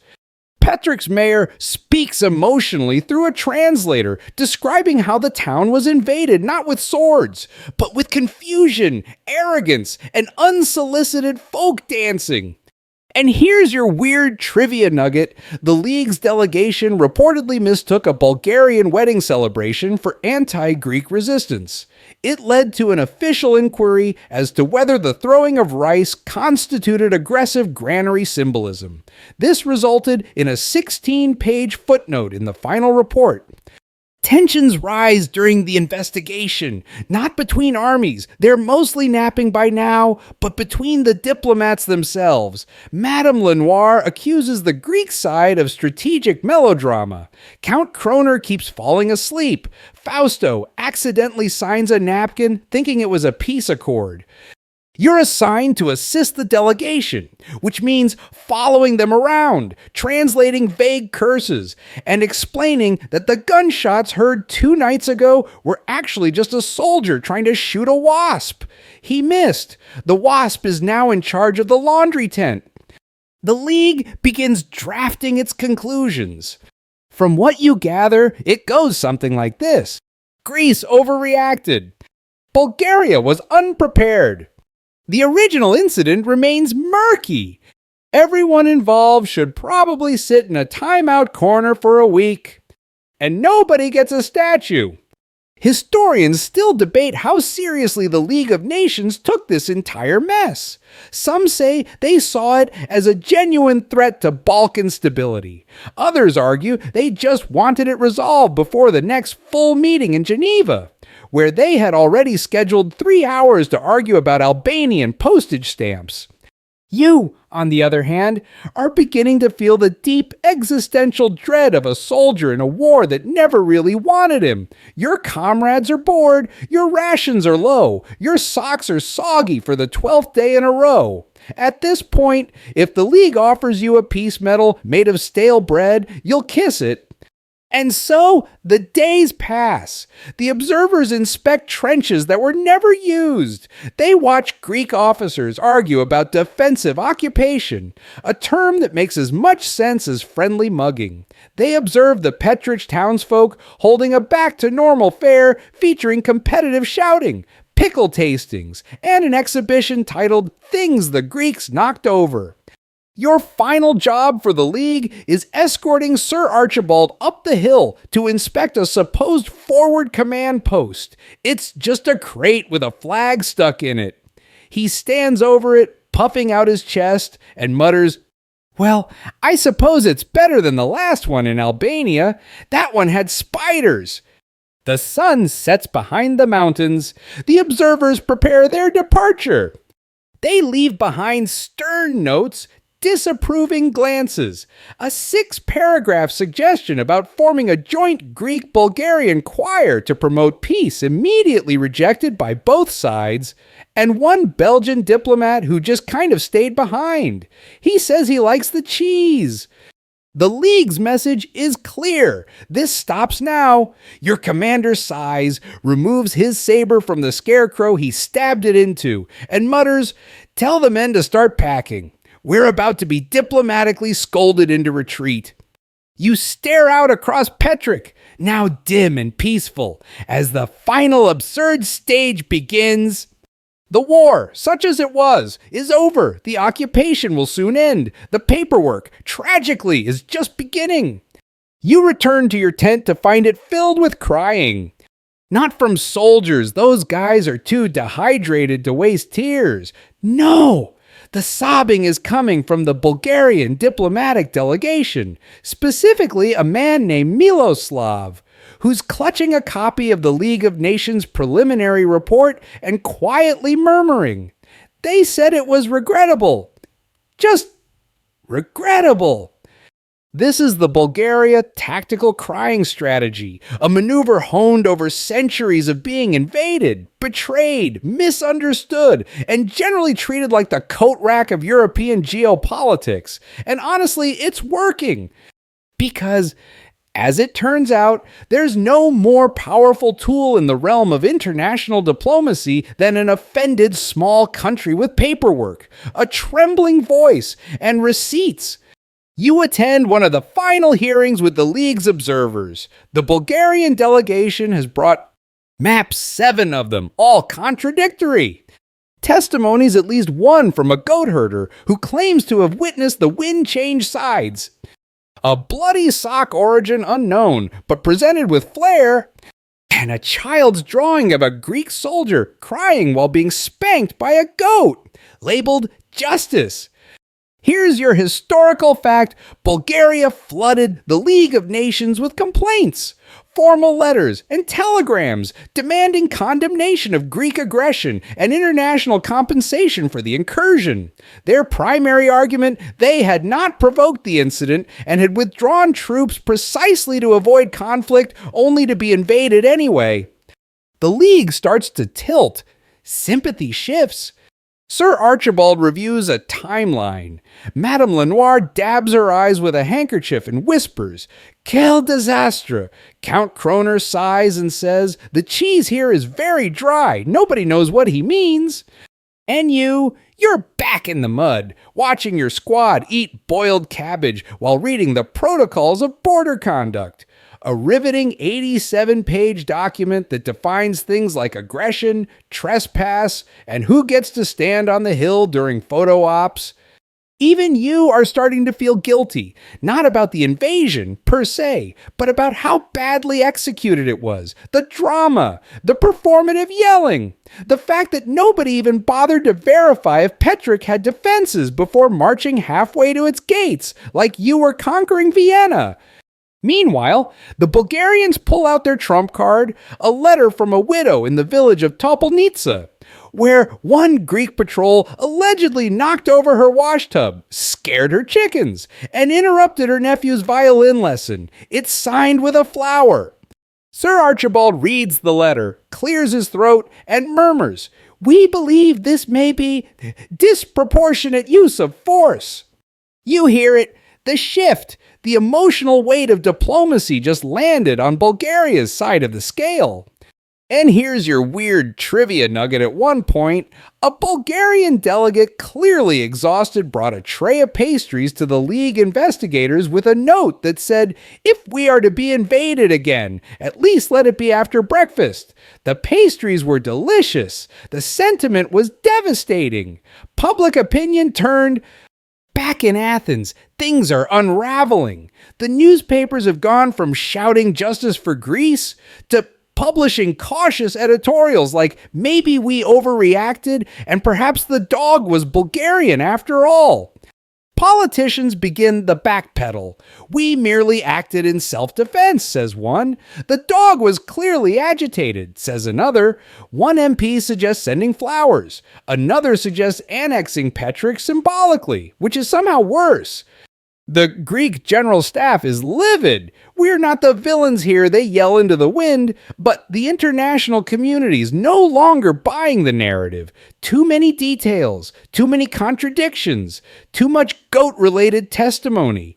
Petrich's mayor speaks emotionally through a translator, describing how the town was invaded not with swords, but with confusion, arrogance, and unsolicited folk dancing. And here's your weird trivia nugget. The League's delegation reportedly mistook a Bulgarian wedding celebration for anti-Greek resistance. It led to an official inquiry as to whether the throwing of rice constituted aggressive granary symbolism. This resulted in a 16-page footnote in the final report. Tensions rise during the investigation, not between armies, they're mostly napping by now, but between the diplomats themselves. Madame Lenoir accuses the Greek side of strategic melodrama. Count Kroner keeps falling asleep. Fausto accidentally signs a napkin thinking it was a peace accord. You're assigned to assist the delegation, which means following them around, translating vague curses, and explaining that the gunshots heard 2 nights ago were actually just a soldier trying to shoot a wasp. He missed. The wasp is now in charge of the laundry tent. The League begins drafting its conclusions. From what you gather, it goes something like this. Greece overreacted. Bulgaria was unprepared. The original incident remains murky. Everyone involved should probably sit in a timeout corner for a week. And nobody gets a statue. Historians still debate how seriously the League of Nations took this entire mess. Some say they saw it as a genuine threat to Balkan stability. Others argue they just wanted it resolved before the next full meeting in Geneva, where they had already scheduled 3 hours to argue about Albanian postage stamps. You, on the other hand, are beginning to feel the deep existential dread of a soldier in a war that never really wanted him. Your comrades are bored, your rations are low, your socks are soggy for the 12th day in a row. At this point, if the League offers you a peace medal made of stale bread, you'll kiss it. And so the days pass. The observers inspect trenches that were never used. They watch Greek officers argue about defensive occupation, a term that makes as much sense as friendly mugging. They observe the Petrich townsfolk holding a back-to-normal fair featuring competitive shouting, pickle tastings, and an exhibition titled Things the Greeks Knocked Over. Your final job for the League is escorting Sir Archibald up the hill to inspect a supposed forward command post. It's just a crate with a flag stuck in it. He stands over it, puffing out his chest, and mutters, "Well, I suppose it's better than the last one in Albania. That one had spiders." The sun sets behind the mountains. The observers prepare their departure. They leave behind stern notes, disapproving glances, a 6-paragraph suggestion about forming a joint Greek-Bulgarian choir to promote peace immediately rejected by both sides, and one Belgian diplomat who just kind of stayed behind. He says he likes the cheese. The League's message is clear. This stops now. Your commander sighs, removes his saber from the scarecrow he stabbed it into, and mutters, "Tell the men to start packing. We're about to be diplomatically scolded into retreat." You stare out across Petrich, now dim and peaceful, as the final absurd stage begins. The war, such as it was, is over. The occupation will soon end. The paperwork, tragically, is just beginning. You return to your tent to find it filled with crying. Not from soldiers. Those guys are too dehydrated to waste tears. No! The sobbing is coming from the Bulgarian diplomatic delegation, specifically a man named Miloslav, who's clutching a copy of the League of Nations preliminary report and quietly murmuring. They said it was regrettable. Just regrettable. This is the Bulgaria tactical crying strategy, a maneuver honed over centuries of being invaded, betrayed, misunderstood, and generally treated like the coat rack of European geopolitics. And honestly, it's working. Because, as it turns out, there's no more powerful tool in the realm of international diplomacy than an offended small country with paperwork, a trembling voice, and receipts. You attend one of the final hearings with the League's observers. The Bulgarian delegation has brought maps, 7 of them, all contradictory. Testimonies, at least one from a goat herder who claims to have witnessed the wind change sides. A bloody sock origin unknown, but presented with flair. And a child's drawing of a Greek soldier crying while being spanked by a goat, labeled Justice. Here's your historical fact: Bulgaria flooded the League of Nations with complaints, formal letters, and telegrams demanding condemnation of Greek aggression and international compensation for the incursion. Their primary argument: they had not provoked the incident and had withdrawn troops precisely to avoid conflict, only to be invaded anyway. The League starts to tilt. Sympathy shifts. Sir Archibald reviews a timeline. Madame Lenoir dabs her eyes with a handkerchief and whispers, "Quel désastre!" Count Kroner sighs and says, "The cheese here is very dry. Nobody knows what he means." And you're back in the mud, watching your squad eat boiled cabbage while reading the protocols of border conduct. A riveting 87-page document that defines things like aggression, trespass, and who gets to stand on the hill during photo ops. Even you are starting to feel guilty, not about the invasion per se, but about how badly executed it was, the drama, the performative yelling, the fact that nobody even bothered to verify if Petrich had defenses before marching halfway to its gates, like you were conquering Vienna. Meanwhile, the Bulgarians pull out their trump card, a letter from a widow in the village of Topolnitsa, where one Greek patrol allegedly knocked over her washtub, scared her chickens, and interrupted her nephew's violin lesson. It's signed with a flower. Sir Archibald reads the letter, clears his throat, and murmurs, "We believe this may be disproportionate use of force." You hear it, the shift. The emotional weight of diplomacy just landed on Bulgaria's side of the scale. And here's your weird trivia nugget at one point. A Bulgarian delegate, clearly exhausted, brought a tray of pastries to the League investigators with a note that said, "If we are to be invaded again, at least let it be after breakfast." The pastries were delicious. The sentiment was devastating. Public opinion turned. Back in Athens, things are unraveling. The newspapers have gone from shouting justice for Greece to publishing cautious editorials like maybe we overreacted and perhaps the dog was Bulgarian after all. Politicians begin the backpedal. "We merely acted in self-defense," says one. "The dog was clearly agitated," says another. One MP suggests sending flowers. Another suggests annexing Petrich symbolically, which is somehow worse. The Greek general staff is livid. "We're not the villains here," they yell into the wind, but the international community is no longer buying the narrative. Too many details, too many contradictions, too much goat-related testimony.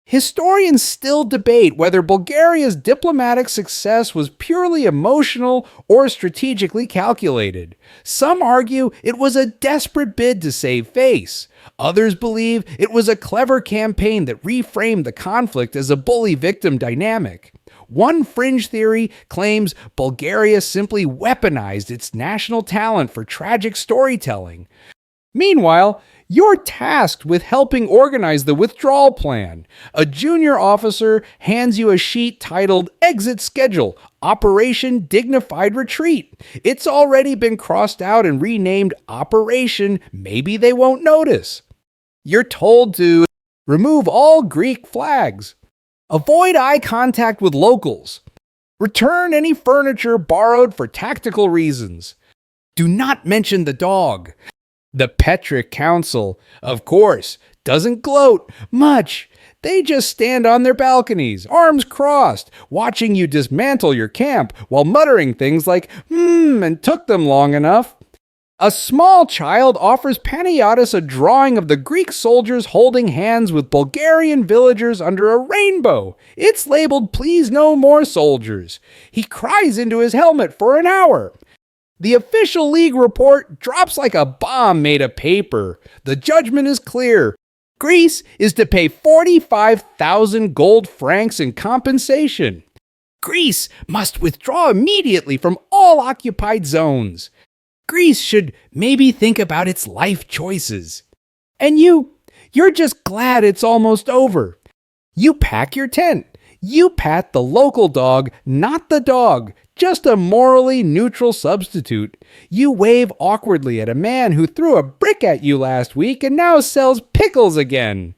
Historians still debate whether Bulgaria's diplomatic success was purely emotional or strategically calculated. Some argue it was a desperate bid to save face. Others believe it was a clever campaign that reframed the conflict as a bully-victim dynamic. One fringe theory claims Bulgaria simply weaponized its national talent for tragic storytelling. Meanwhile, you're tasked with helping organize the withdrawal plan. A junior officer hands you a sheet titled Exit Schedule, Operation Dignified Retreat. It's already been crossed out and renamed Operation Maybe They Won't Notice. You're told to remove all Greek flags, avoid eye contact with locals, return any furniture borrowed for tactical reasons, do not mention the dog. The Petrich Council, of course, doesn't gloat much. They just stand on their balconies, arms crossed, watching you dismantle your camp while muttering things like, and took them long enough. A small child offers Panagiotis a drawing of the Greek soldiers holding hands with Bulgarian villagers under a rainbow. It's labeled, "Please no more soldiers." He cries into his helmet for an hour. The official league report drops like a bomb made of paper. The judgment is clear. Greece is to pay 45,000 gold francs in compensation. Greece must withdraw immediately from all occupied zones. Greece should maybe think about its life choices. And you're just glad it's almost over. You pack your tent. You pat the local dog, not the dog, just a morally neutral substitute. You wave awkwardly at a man who threw a brick at you last week and now sells pickles again.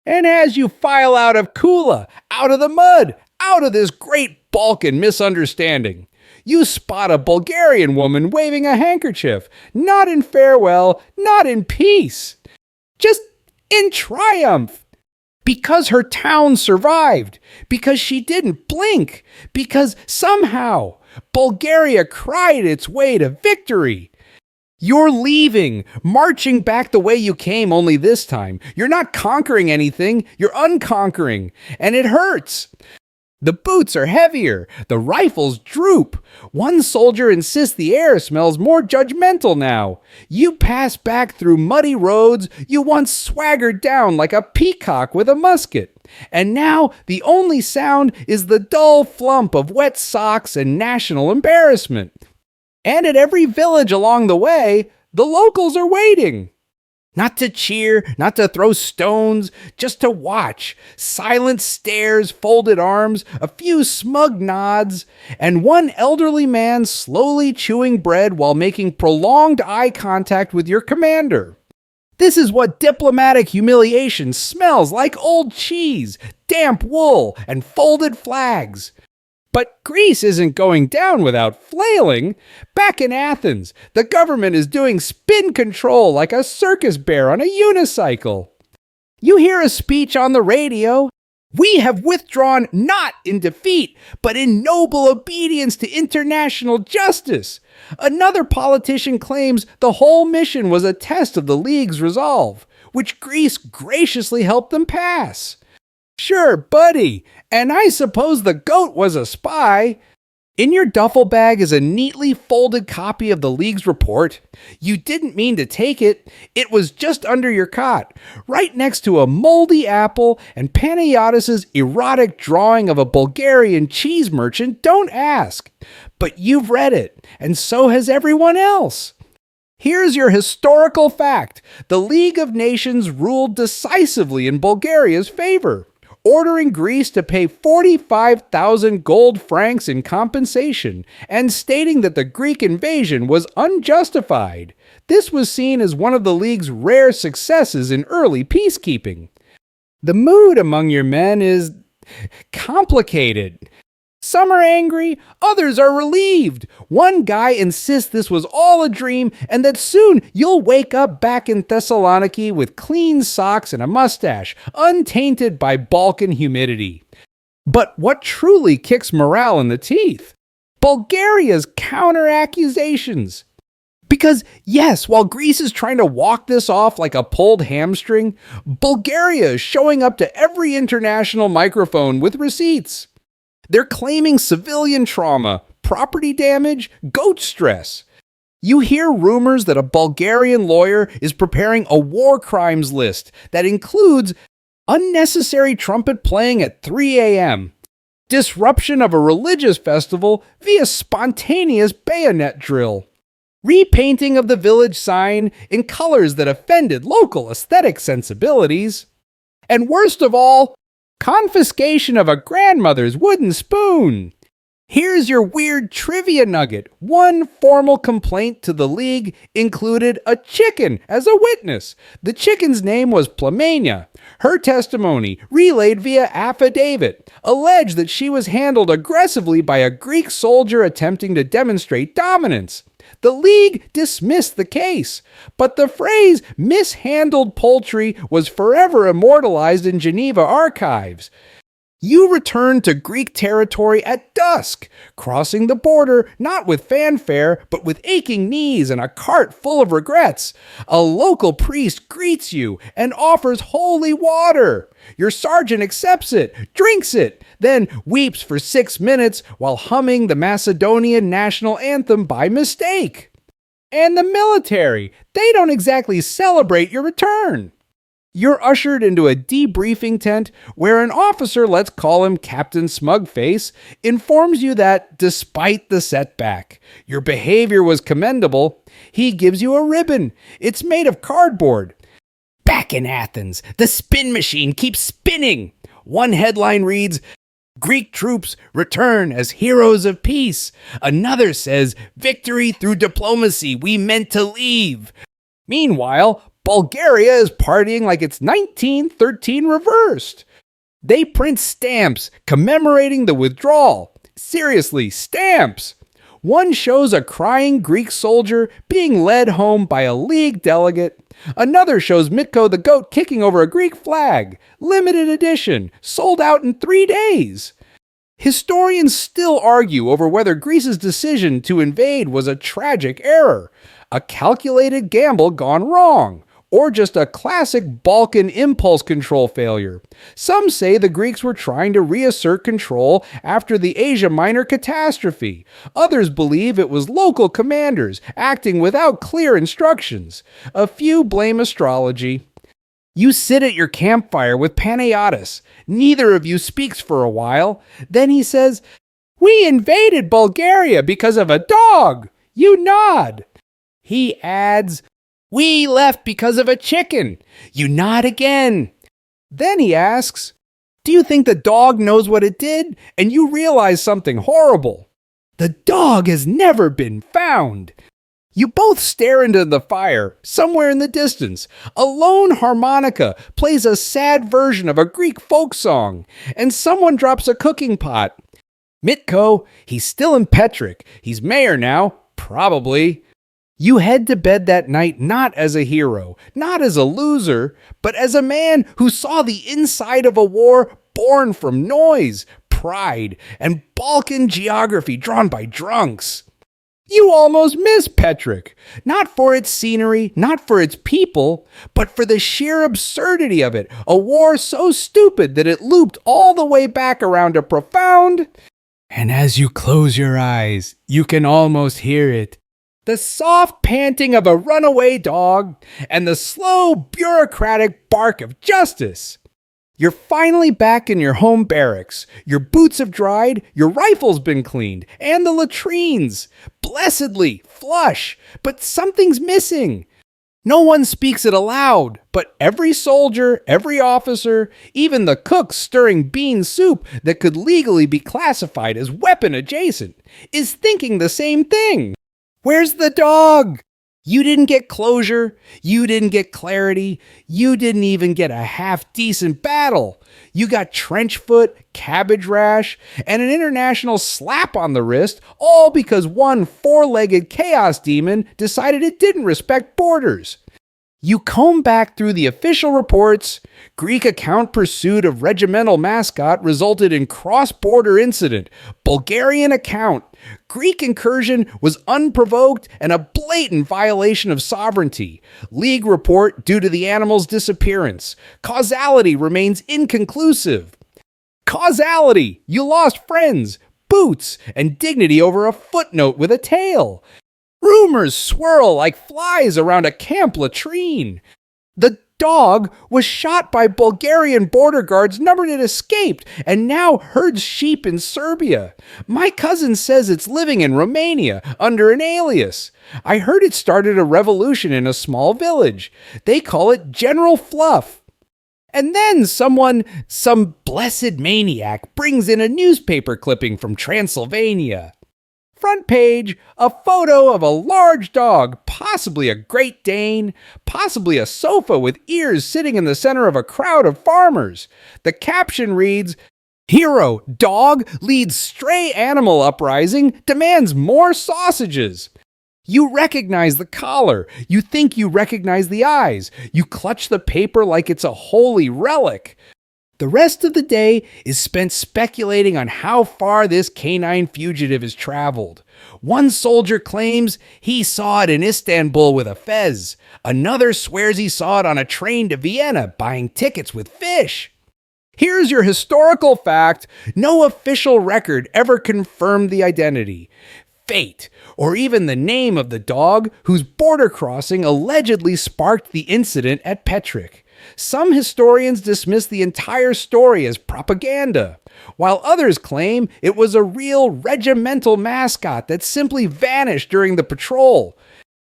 And as you file out of Kula, out of the mud, out of this great Balkan misunderstanding, you spot a Bulgarian woman waving a handkerchief, not in farewell, not in peace, just in triumph. Because her town survived, because she didn't blink, because somehow Bulgaria cried its way to victory. You're leaving, marching back the way you came, only this time. You're not conquering anything, you're unconquering, and it hurts. The boots are heavier. The rifles droop. One soldier insists the air smells more judgmental now. You pass back through muddy roads you once swaggered down like a peacock with a musket. And now the only sound is the dull flump of wet socks and national embarrassment. And at every village along the way, the locals are waiting. Not to cheer, not to throw stones, just to watch. Silent stares, folded arms, a few smug nods, and one elderly man slowly chewing bread while making prolonged eye contact with your commander. This is what diplomatic humiliation smells like: old cheese, damp wool, and folded flags. But Greece isn't going down without flailing. Back in Athens, the government is doing spin control like a circus bear on a unicycle. You hear a speech on the radio. We have withdrawn not in defeat, but in noble obedience to international justice. Another politician claims the whole mission was a test of the League's resolve, which Greece graciously helped them pass. Sure, buddy, and I suppose the goat was a spy. In your duffel bag is a neatly folded copy of the League's report. You didn't mean to take it. It was just under your cot, right next to a moldy apple and Panagiotis' erotic drawing of a Bulgarian cheese merchant. Don't ask. But you've read it, and so has everyone else. Here's your historical fact. The League of Nations ruled decisively in Bulgaria's favor, ordering Greece to pay 45,000 gold francs in compensation and stating that the Greek invasion was unjustified. This was seen as one of the League's rare successes in early peacekeeping. The mood among your men is complicated. Some are angry, others are relieved. One guy insists this was all a dream and that soon you'll wake up back in Thessaloniki with clean socks and a mustache, untainted by Balkan humidity. But what truly kicks morale in the teeth? Bulgaria's counter-accusations. Because yes, while Greece is trying to walk this off like a pulled hamstring, Bulgaria is showing up to every international microphone with receipts. They're claiming civilian trauma, property damage, goat stress. You hear rumors that a Bulgarian lawyer is preparing a war crimes list that includes unnecessary trumpet playing at 3 a.m., disruption of a religious festival via spontaneous bayonet drill, repainting of the village sign in colors that offended local aesthetic sensibilities, and worst of all, confiscation of a grandmother's wooden spoon. Here's your weird trivia nugget. One formal complaint to the League included a chicken as a witness. The chicken's name was Plamenia. Her testimony, relayed via affidavit, alleged that she was handled aggressively by a Greek soldier attempting to demonstrate dominance. The League dismissed the case, but the phrase mishandled poultry was forever immortalized in Geneva archives. You returned to Greek territory at dusk, crossing the border not with fanfare, but with aching knees and a cart full of regrets. A local priest greets you and offers holy water. Your sergeant accepts it, drinks it, then weeps for 6 minutes while humming the Macedonian national anthem by mistake. And the military, they don't exactly celebrate your return. You're ushered into a debriefing tent where an officer, let's call him Captain Smugface, informs you that, despite the setback, your behavior was commendable. He gives you a ribbon. It's made of cardboard. Back in Athens, the spin machine keeps spinning. One headline reads, "Greek troops return as heroes of peace." Another says, "Victory through diplomacy, we meant to leave." Meanwhile, Bulgaria is partying like it's 1913 reversed. They print stamps commemorating the withdrawal. Seriously, stamps. One shows a crying Greek soldier being led home by a League delegate. Another shows Mitko the goat kicking over a Greek flag. Limited edition, sold out in 3 days. Historians still argue over whether Greece's decision to invade was a tragic error, a calculated gamble gone wrong, or just a classic Balkan impulse control failure. Some say the Greeks were trying to reassert control after the Asia Minor catastrophe. Others believe it was local commanders acting without clear instructions. A few blame astrology. You sit at your campfire with Panagiotis. Neither of you speaks for a while. Then he says, "We invaded Bulgaria because of a dog." You nod. He adds, "We left because of a chicken." You nod again. Then he asks, "Do you think the dog knows what it did?" And you realize something horrible. The dog has never been found. You both stare into the fire. Somewhere in the distance, a lone harmonica plays a sad version of a Greek folk song, and someone drops a cooking pot. Mitko, he's still in Petrich. He's mayor now, probably. You head to bed that night not as a hero, not as a loser, but as a man who saw the inside of a war born from noise, pride, and Balkan geography drawn by drunks. You almost miss Petrich, not for its scenery, not for its people, but for the sheer absurdity of it, a war so stupid that it looped all the way back around a profound... And as you close your eyes, you can almost hear it. The soft panting of a runaway dog, and the slow, bureaucratic bark of justice. You're finally back in your home barracks. Your boots have dried, your rifle's been cleaned, and the latrines. Blessedly flush, but something's missing. No one speaks it aloud, but every soldier, every officer, even the cook stirring bean soup that could legally be classified as weapon adjacent, is thinking the same thing. Where's the dog? You didn't get closure. You didn't get clarity. You didn't even get a half-decent battle. You got trench foot, cabbage rash, and an international slap on the wrist, all because one four-legged chaos demon decided it didn't respect borders. You comb back through the official reports. Greek account pursuit of regimental mascot resulted in cross-border incident. Bulgarian account. Greek incursion was unprovoked and a blatant violation of sovereignty. League report due to the animal's disappearance. Causality remains inconclusive. Causality! You lost friends, boots, and dignity over a footnote with a tail. Rumors swirl like flies around a camp latrine. The dog was shot by Bulgarian border guards numbered it escaped and now herds sheep in Serbia. My cousin says it's living in Romania under an alias. I heard it started a revolution in a small village. They call it General Fluff. And then some blessed maniac brings in a newspaper clipping from Transylvania. Front page, a photo of a large dog, possibly a Great Dane, possibly a sofa with ears sitting in the center of a crowd of farmers. The caption reads, "Hero dog leads stray animal uprising, demands more sausages." You recognize the collar. You think you recognize the eyes. You clutch the paper like it's a holy relic. The rest of the day is spent speculating on how far this canine fugitive has traveled. One soldier claims he saw it in Istanbul with a fez. Another swears he saw it on a train to Vienna buying tickets with fish. Here's your historical fact. No official record ever confirmed the identity, fate, or even the name of the dog whose border crossing allegedly sparked the incident at Petrich. Some historians dismiss the entire story as propaganda, while others claim it was a real regimental mascot that simply vanished during the patrol.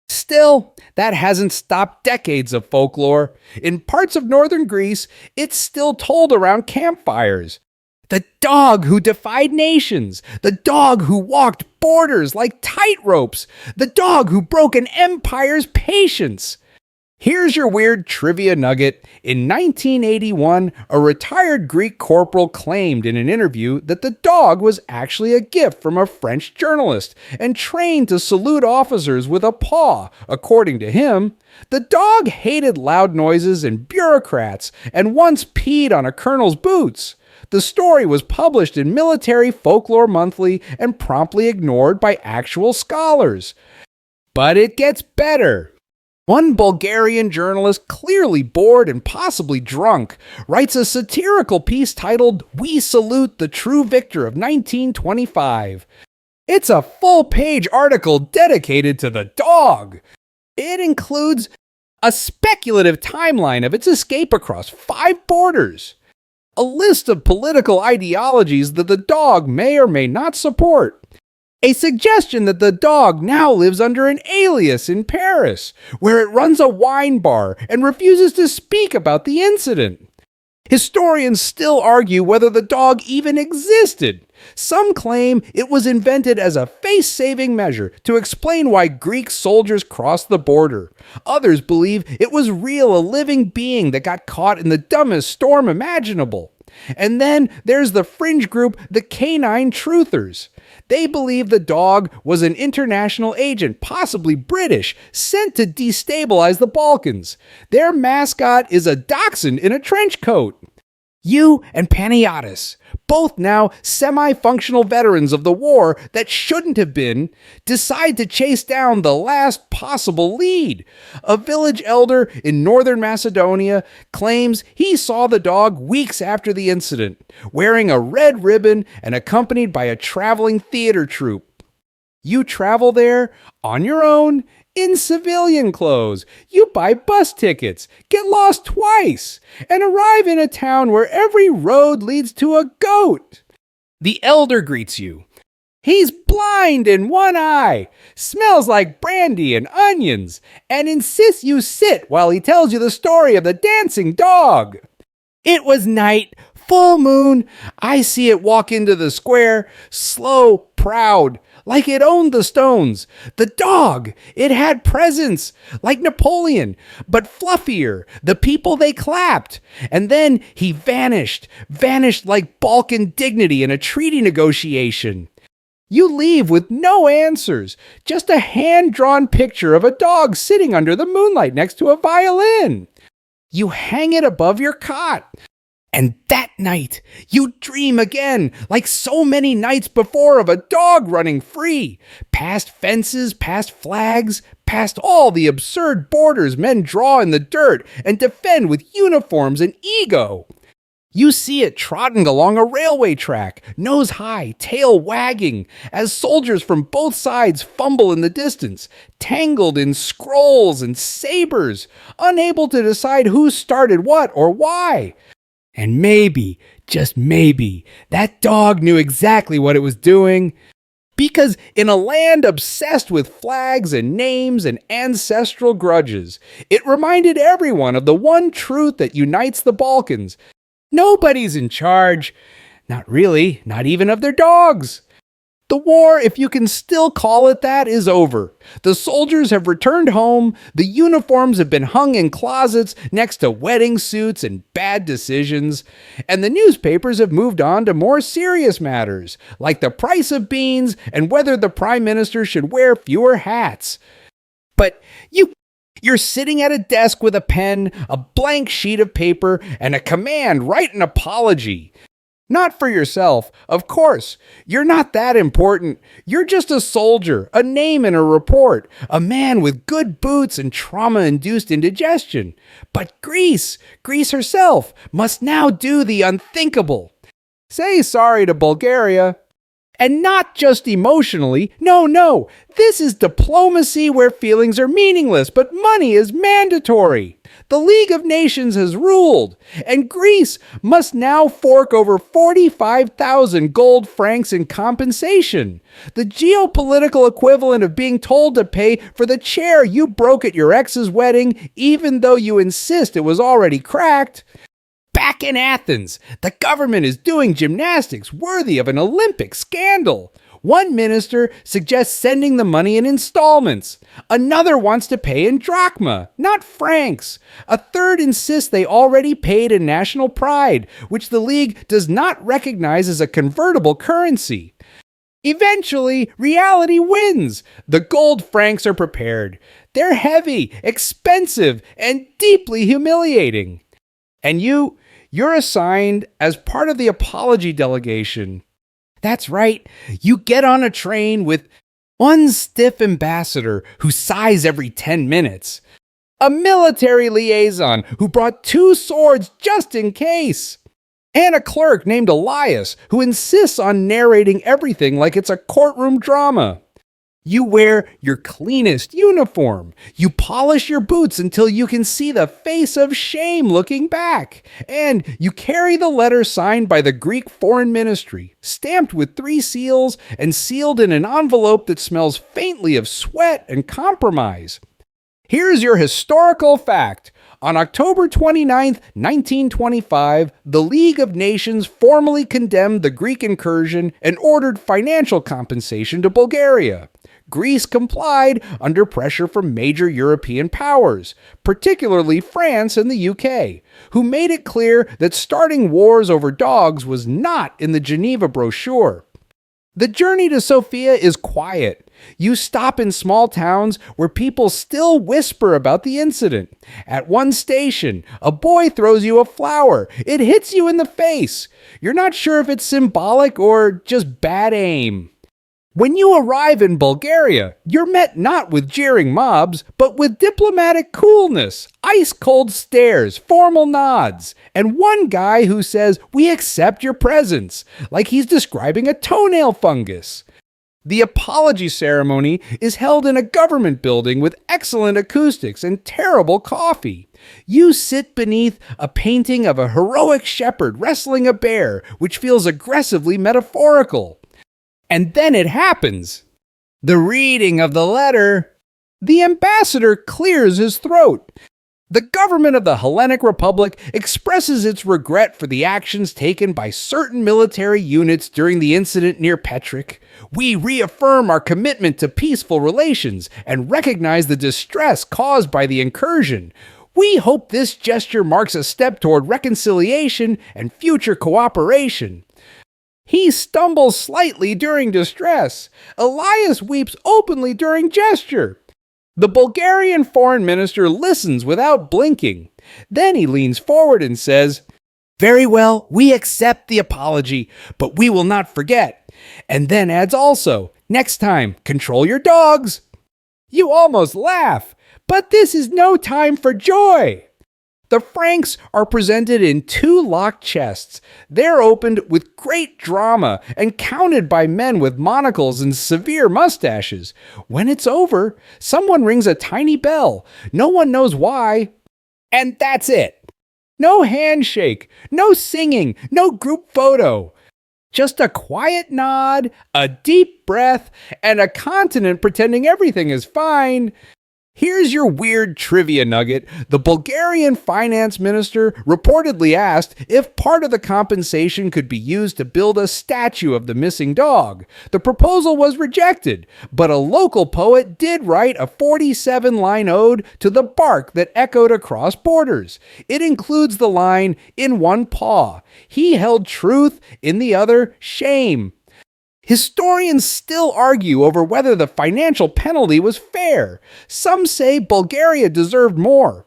Still, that hasn't stopped decades of folklore. In parts of northern Greece, it's still told around campfires. The dog who defied nations. The dog who walked borders like tightropes. The dog who broke an empire's patience. Here's your weird trivia nugget. In 1981, a retired Greek corporal claimed in an interview that the dog was actually a gift from a French journalist and trained to salute officers with a paw. According to him, the dog hated loud noises and bureaucrats and once peed on a colonel's boots. The story was published in Military Folklore Monthly and promptly ignored by actual scholars. But it gets better. One Bulgarian journalist, clearly bored and possibly drunk, writes a satirical piece titled "We Salute the True Victor of 1925." It's a full-page article dedicated to the dog. It includes a speculative timeline of its escape across 5 borders, a list of political ideologies that the dog may or may not support, a suggestion that the dog now lives under an alias in Paris, where it runs a wine bar and refuses to speak about the incident. Historians still argue whether the dog even existed. Some claim it was invented as a face-saving measure to explain why Greek soldiers crossed the border. Others believe it was real, a living being that got caught in the dumbest storm imaginable. And then there's the fringe group, the canine truthers. They believe the dog was an international agent, possibly British, sent to destabilize the Balkans. Their mascot is a dachshund in a trench coat. You and Panagiotis, both now semi-functional veterans of the war that shouldn't have been, decide to chase down the last possible lead. A village elder in northern Macedonia claims he saw the dog weeks after the incident, wearing a red ribbon and accompanied by a traveling theater troupe. You travel there on your own, in civilian clothes. You buy bus tickets, get lost twice, and arrive in a town where every road leads to a goat. The elder greets you. He's blind in one eye, smells like brandy and onions, and insists you sit while he tells you the story of the dancing dog. It was night, full moon. I see it walk into the square, slow, proud, like it owned the stones. The dog, it had presence, like Napoleon, but fluffier. The people, they clapped. And then he vanished like Balkan dignity in a treaty negotiation. You leave with no answers, just a hand-drawn picture of a dog sitting under the moonlight next to a violin. You hang it above your cot. And that night, you dream again, like so many nights before, of a dog running free, past fences, past flags, past all the absurd borders men draw in the dirt and defend with uniforms and ego. You see it trotting along a railway track, nose high, tail wagging, as soldiers from both sides fumble in the distance, tangled in scrolls and sabers, unable to decide who started what or why. And maybe, just maybe, that dog knew exactly what it was doing. Because in a land obsessed with flags and names and ancestral grudges, it reminded everyone of the one truth that unites the Balkans. Nobody's in charge. Not really, not even of their dogs. The war, if you can still call it that, is over. The soldiers have returned home, the uniforms have been hung in closets next to wedding suits and bad decisions, and the newspapers have moved on to more serious matters, like the price of beans and whether the prime minister should wear fewer hats. But you're sitting at a desk with a pen, a blank sheet of paper, and a command: write an apology. Not for yourself, of course. You're not that important. You're just a soldier, a name in a report, a man with good boots and trauma-induced indigestion. But Greece herself, must now do the unthinkable. Say sorry to Bulgaria. And not just emotionally. No. This is diplomacy where feelings are meaningless, but money is mandatory. The League of Nations has ruled, and Greece must now fork over 45,000 gold francs in compensation. The geopolitical equivalent of being told to pay for the chair you broke at your ex's wedding, even though you insist it was already cracked. Back in Athens, the government is doing gymnastics worthy of an Olympic scandal. One minister suggests sending the money in installments. Another wants to pay in drachma, not francs. A third insists they already paid in national pride, which the League does not recognize as a convertible currency. Eventually, reality wins. The gold francs are prepared. They're heavy, expensive, and deeply humiliating. And you're assigned as part of the apology delegation. That's right, you get on a train with one stiff ambassador who sighs every 10 minutes, a military liaison who brought 2 swords just in case, and a clerk named Elias who insists on narrating everything like it's a courtroom drama. You wear your cleanest uniform. You polish your boots until you can see the face of shame looking back. And you carry the letter signed by the Greek Foreign Ministry, stamped with 3 seals and sealed in an envelope that smells faintly of sweat and compromise. Here's your historical fact. On October 29, 1925, the League of Nations formally condemned the Greek incursion and ordered financial compensation to Bulgaria. Greece complied under pressure from major European powers, particularly France and the UK, who made it clear that starting wars over dogs was not in the Geneva brochure. The journey to Sofia is quiet. You stop in small towns where people still whisper about the incident. At one station, a boy throws you a flower. It hits you in the face. You're not sure if it's symbolic or just bad aim. When you arrive in Bulgaria, you're met not with jeering mobs, but with diplomatic coolness, ice-cold stares, formal nods, and one guy who says, "We accept your presence," like he's describing a toenail fungus. The apology ceremony is held in a government building with excellent acoustics and terrible coffee. You sit beneath a painting of a heroic shepherd wrestling a bear, which feels aggressively metaphorical. And then it happens. The reading of the letter. The ambassador clears his throat. The government of the Hellenic Republic expresses its regret for the actions taken by certain military units during the incident near Petrich. We reaffirm our commitment to peaceful relations and recognize the distress caused by the incursion. We hope this gesture marks a step toward reconciliation and future cooperation. He stumbles slightly during distress. Elias weeps openly during gesture. The Bulgarian foreign minister listens without blinking. Then he leans forward and says, "Very well, we accept the apology, but we will not forget." And then adds also, "Next time, control your dogs." You almost laugh, but this is no time for joy. The francs are presented in 2 locked chests. They're opened with great drama and counted by men with monocles and severe mustaches. When it's over, someone rings a tiny bell. No one knows why. And that's it. No handshake, no singing, no group photo. Just a quiet nod, a deep breath, and a continent pretending everything is fine. Here's your weird trivia nugget. The Bulgarian finance minister reportedly asked if part of the compensation could be used to build a statue of the missing dog. The proposal was rejected, but a local poet did write a 47-line ode to the bark that echoed across borders. It includes the line, "In one paw, he held truth, in the other, shame." Historians still argue over whether the financial penalty was fair. Some say Bulgaria deserved more.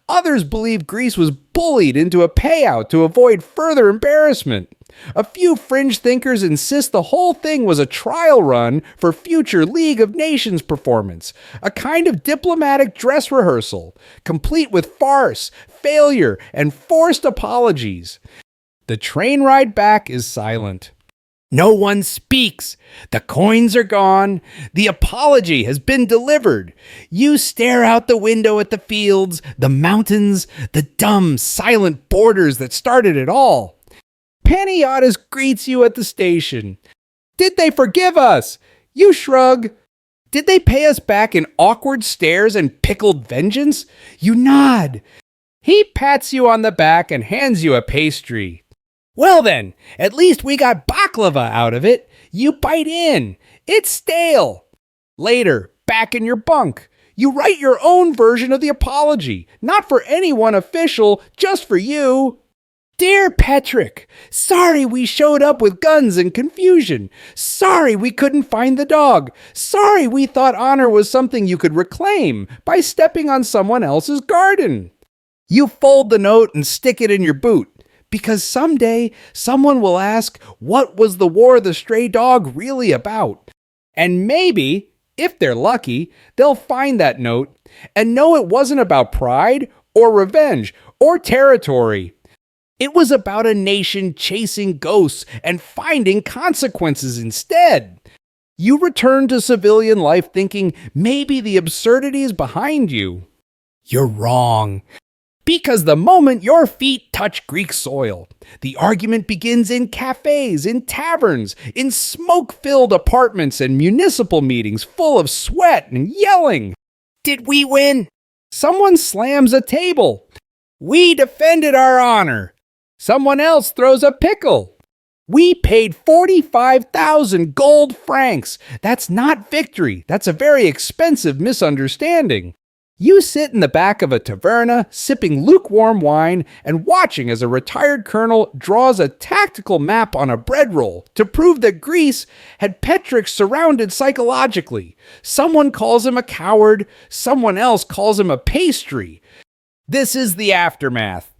Others believe Greece was bullied into a payout to avoid further embarrassment. A few fringe thinkers insist the whole thing was a trial run for future League of Nations performance, a kind of diplomatic dress rehearsal, complete with farce, failure, and forced apologies. The train ride back is silent. No one speaks. The coins are gone. The apology has been delivered. You stare out the window at the fields, the mountains, the dumb, silent borders that started it all. Panagiotis greets you at the station. Did they forgive us? You shrug. Did they pay us back in awkward stares and pickled vengeance? You nod. He pats you on the back and hands you a pastry. Well then, at least we got baklava out of it. You bite in. It's stale. Later, back in your bunk, you write your own version of the apology, not for anyone official, just for you. Dear Petrich, sorry we showed up with guns and confusion. Sorry we couldn't find the dog. Sorry we thought honor was something you could reclaim by stepping on someone else's garden. You fold the note and stick it in your boot. Because someday someone will ask, what was the War of the Stray Dog really about? And maybe, if they're lucky, they'll find that note and know it wasn't about pride or revenge or territory. It was about a nation chasing ghosts and finding consequences instead. You return to civilian life thinking maybe the absurdity is behind you. You're wrong. Because the moment your feet touch Greek soil, the argument begins in cafes, in taverns, in smoke-filled apartments and municipal meetings full of sweat and yelling. Did we win? Someone slams a table. We defended our honor. Someone else throws a pickle. We paid 45,000 gold francs. That's not victory. That's a very expensive misunderstanding. You sit in the back of a taverna, sipping lukewarm wine and watching as a retired colonel draws a tactical map on a bread roll to prove that Greece had Petrich surrounded psychologically. Someone calls him a coward, someone else calls him a pastry. This is the aftermath.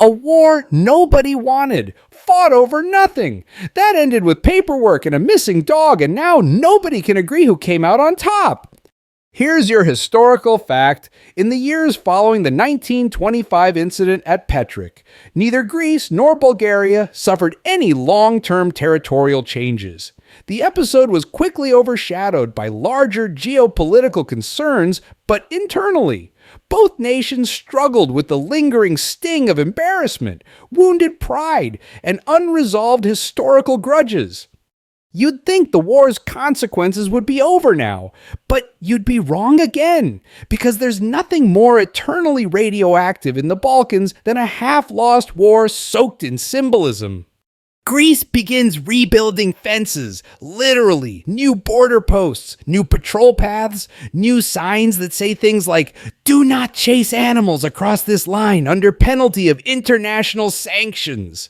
A war nobody wanted, fought over nothing. That ended with paperwork and a missing dog, and now nobody can agree who came out on top. Here's your historical fact. In the years following the 1925 incident at Petrich, neither Greece nor Bulgaria suffered any long-term territorial changes. The episode was quickly overshadowed by larger geopolitical concerns, but internally, both nations struggled with the lingering sting of embarrassment, wounded pride, and unresolved historical grudges. You'd think the war's consequences would be over now, but you'd be wrong again, because there's nothing more eternally radioactive in the Balkans than a half-lost war soaked in symbolism. Greece begins rebuilding fences, literally, new border posts, new patrol paths, new signs that say things like, "Do not chase animals across this line under penalty of international sanctions."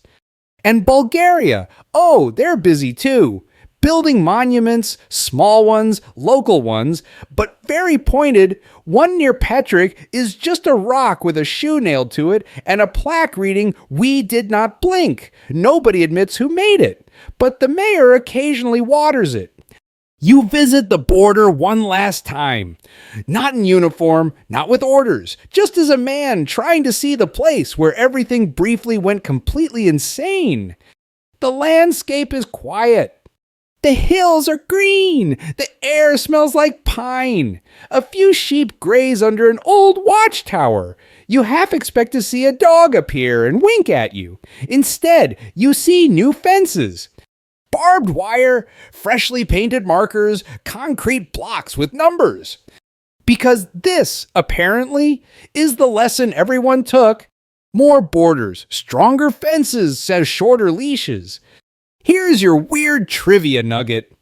And Bulgaria, oh, they're busy too. Building monuments, small ones, local ones, but very pointed. One near Petrich is just a rock with a shoe nailed to it and a plaque reading, "We did not blink." Nobody admits who made it, but the mayor occasionally waters it. You visit the border one last time. Not in uniform, not with orders, just as a man trying to see the place where everything briefly went completely insane. The landscape is quiet. The hills are green. The air smells like pine. A few sheep graze under an old watchtower. You half expect to see a dog appear and wink at you. Instead, you see new fences. Barbed wire, freshly painted markers, concrete blocks with numbers. Because this, apparently, is the lesson everyone took. More borders, stronger fences, says shorter leashes. Here's your weird trivia nugget.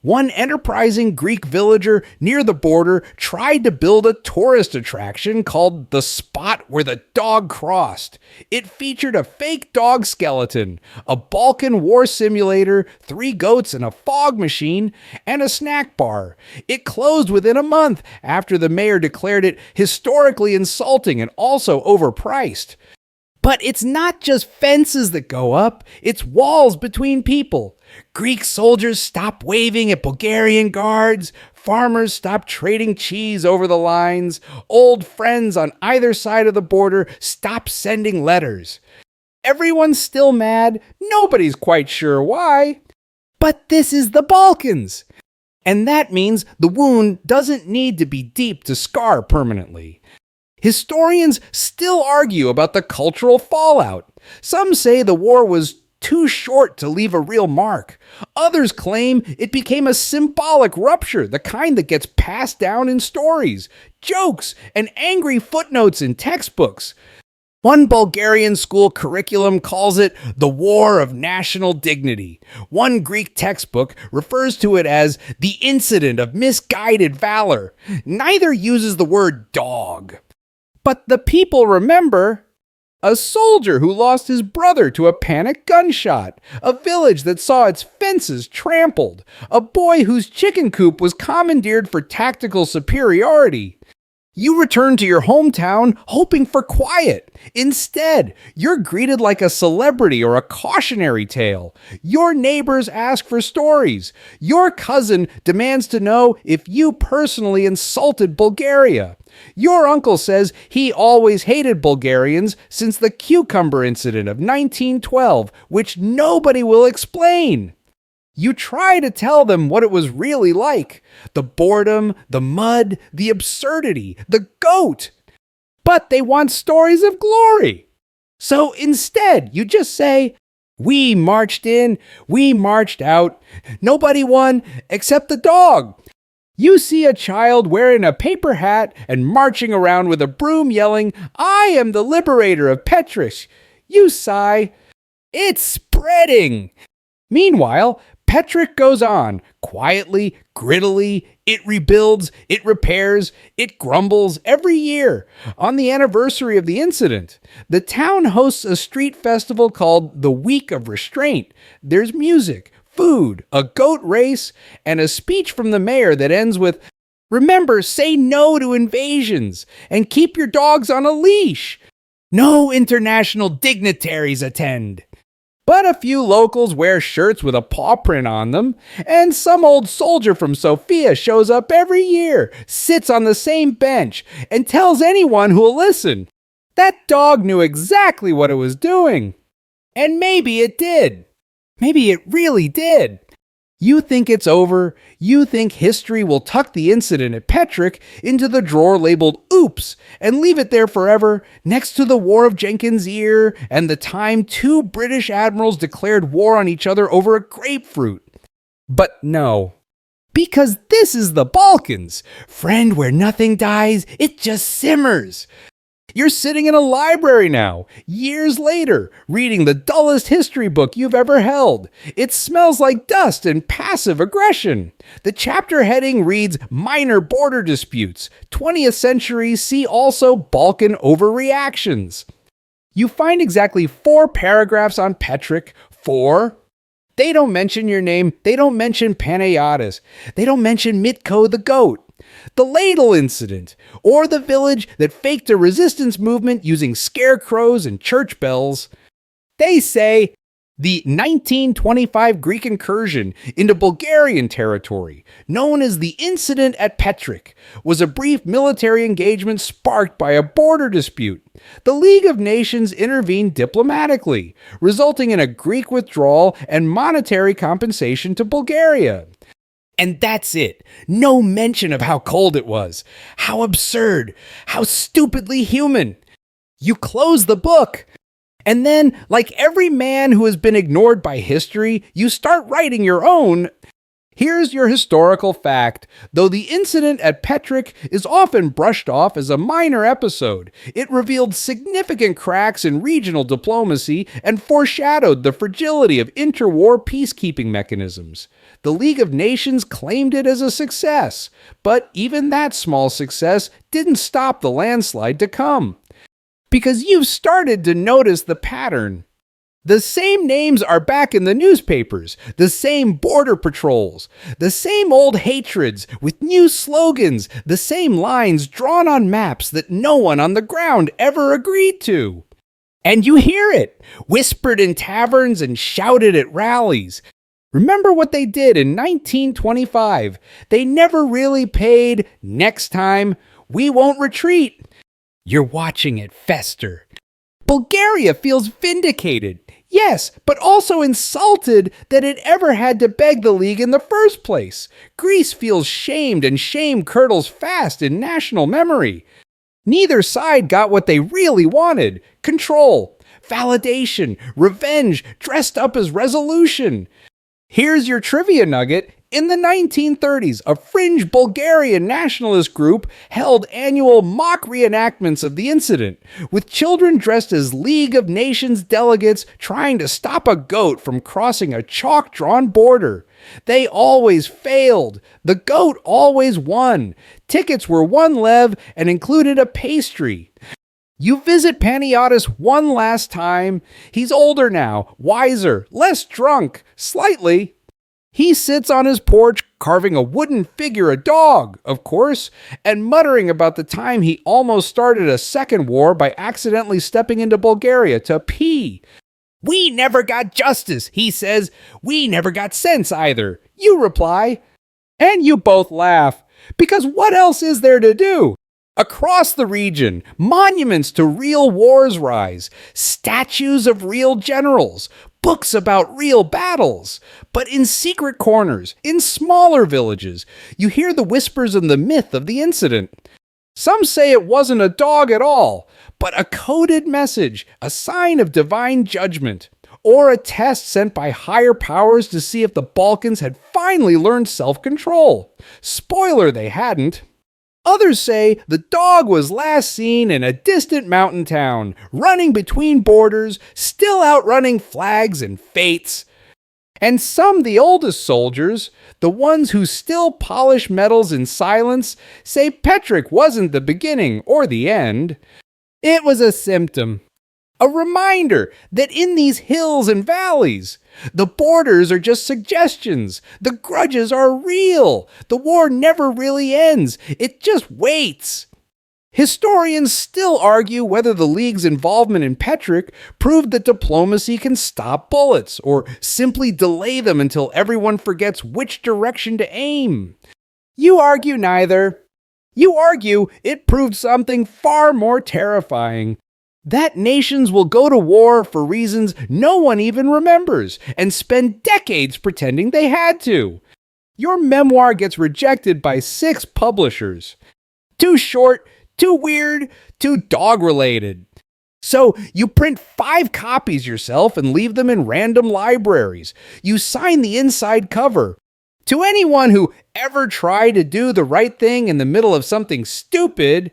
One enterprising Greek villager near the border tried to build a tourist attraction called the Spot Where the Dog Crossed. It featured a fake dog skeleton, a Balkan war simulator, 3 goats and a fog machine, and a snack bar. It closed within a month after the mayor declared it historically insulting and also overpriced. But it's not just fences that go up, it's walls between people. Greek soldiers stop waving at Bulgarian guards, farmers stop trading cheese over the lines, old friends on either side of the border stop sending letters. Everyone's still mad, nobody's quite sure why. But this is the Balkans. And that means the wound doesn't need to be deep to scar permanently. Historians still argue about the cultural fallout. Some say the war was too short to leave a real mark. Others claim it became a symbolic rupture, the kind that gets passed down in stories, jokes, and angry footnotes in textbooks. One Bulgarian school curriculum calls it the War of National Dignity. One Greek textbook refers to it as the incident of misguided valor. Neither uses the word dog. But the people remember a soldier who lost his brother to a panicked gunshot, a village that saw its fences trampled, a boy whose chicken coop was commandeered for tactical superiority. You return to your hometown hoping for quiet. Instead, you're greeted like a celebrity or a cautionary tale. Your neighbors ask for stories. Your cousin demands to know if you personally insulted Bulgaria. Your uncle says he always hated Bulgarians since the cucumber incident of 1912, which nobody will explain. You try to tell them what it was really like. The boredom, the mud, the absurdity, the goat. But they want stories of glory. So instead, you just say, we marched in, we marched out. Nobody won except the dog. You see a child wearing a paper hat and marching around with a broom yelling, I am the liberator of Petrich. You sigh, it's spreading. Meanwhile, Petrich goes on, quietly, grittily, it rebuilds, it repairs, it grumbles every year. On the anniversary of the incident, the town hosts a street festival called the Week of Restraint. There's music, food, a goat race, and a speech from the mayor that ends with, remember, say no to invasions, and keep your dogs on a leash. No international dignitaries attend. But a few locals wear shirts with a paw print on them, and some old soldier from Sofia shows up every year, sits on the same bench, and tells anyone who'll listen. That dog knew exactly what it was doing. And maybe it did. Maybe it really did. You think it's over. You think history will tuck the incident at Petrich into the drawer labeled Oops and leave it there forever next to the War of Jenkins' Ear and the time 2 British admirals declared war on each other over a grapefruit. But no. Because this is the Balkans. Friend, where nothing dies, it just simmers. You're sitting in a library now, years later, reading the dullest history book you've ever held. It smells like dust and passive aggression. The chapter heading reads Minor Border Disputes, 20th Century, see also Balkan Overreactions. You find exactly 4 paragraphs on Petrich. 4. They don't mention your name. They don't mention Panayiotis. They don't mention Mitko the goat. The ladle incident, or the village that faked a resistance movement using scarecrows and church bells. They say the 1925 Greek incursion into Bulgarian territory, known as the incident at Petrich, was a brief military engagement sparked by a border dispute. The League of Nations intervened diplomatically, resulting in a Greek withdrawal and monetary compensation to Bulgaria. And that's it. No mention of how cold it was, how absurd, how stupidly human. You close the book. And then, like every man who has been ignored by history, you start writing your own. Here's your historical fact. Though the incident at Petrich is often brushed off as a minor episode, it revealed significant cracks in regional diplomacy and foreshadowed the fragility of interwar peacekeeping mechanisms. The League of Nations claimed it as a success, but even that small success didn't stop the landslide to come. Because you've started to notice the pattern. The same names are back in the newspapers, the same border patrols, the same old hatreds with new slogans, the same lines drawn on maps that no one on the ground ever agreed to. And you hear it, whispered in taverns and shouted at rallies. Remember what they did in 1925. They never really paid, next time, we won't retreat. You're watching it fester. Bulgaria feels vindicated. Yes, but also insulted that it ever had to beg the League in the first place. Greece feels shamed, and shame curdles fast in national memory. Neither side got what they really wanted: control, validation, revenge, dressed up as resolution. Here's your trivia nugget. In the 1930s, a fringe Bulgarian nationalist group held annual mock reenactments of the incident, with children dressed as League of Nations delegates trying to stop a goat from crossing a chalk-drawn border. They always failed. The goat always won. Tickets were 1 lev and included a pastry. You visit Panagiotis one last time. He's older now, wiser, less drunk, slightly. He sits on his porch carving a wooden figure, a dog, of course, and muttering about the time he almost started a second war by accidentally stepping into Bulgaria to pee. We never got justice, he says. We never got sense either. You reply. And you both laugh, because what else is there to do? Across the region, monuments to real wars rise, statues of real generals, books about real battles. But in secret corners, in smaller villages, you hear the whispers and the myth of the incident. Some say it wasn't a dog at all, but a coded message, a sign of divine judgment, or a test sent by higher powers to see if the Balkans had finally learned self-control. Spoiler, they hadn't. Others say the dog was last seen in a distant mountain town, running between borders, still outrunning flags and fates. And some, the oldest soldiers, the ones who still polish medals in silence, say Petrich wasn't the beginning or the end. It was a symptom, a reminder that in these hills and valleys, the borders are just suggestions. The grudges are real. The war never really ends. It just waits. Historians still argue whether the League's involvement in Petrich proved that diplomacy can stop bullets, or simply delay them until everyone forgets which direction to aim. You argue neither. You argue it proved something far more terrifying: that nations will go to war for reasons no one even remembers, and spend decades pretending they had to. Your memoir gets rejected by 6 publishers. Too short, too weird, too dog-related. So you print 5 copies yourself and leave them in random libraries. You sign the inside cover. To anyone who ever tried to do the right thing in the middle of something stupid,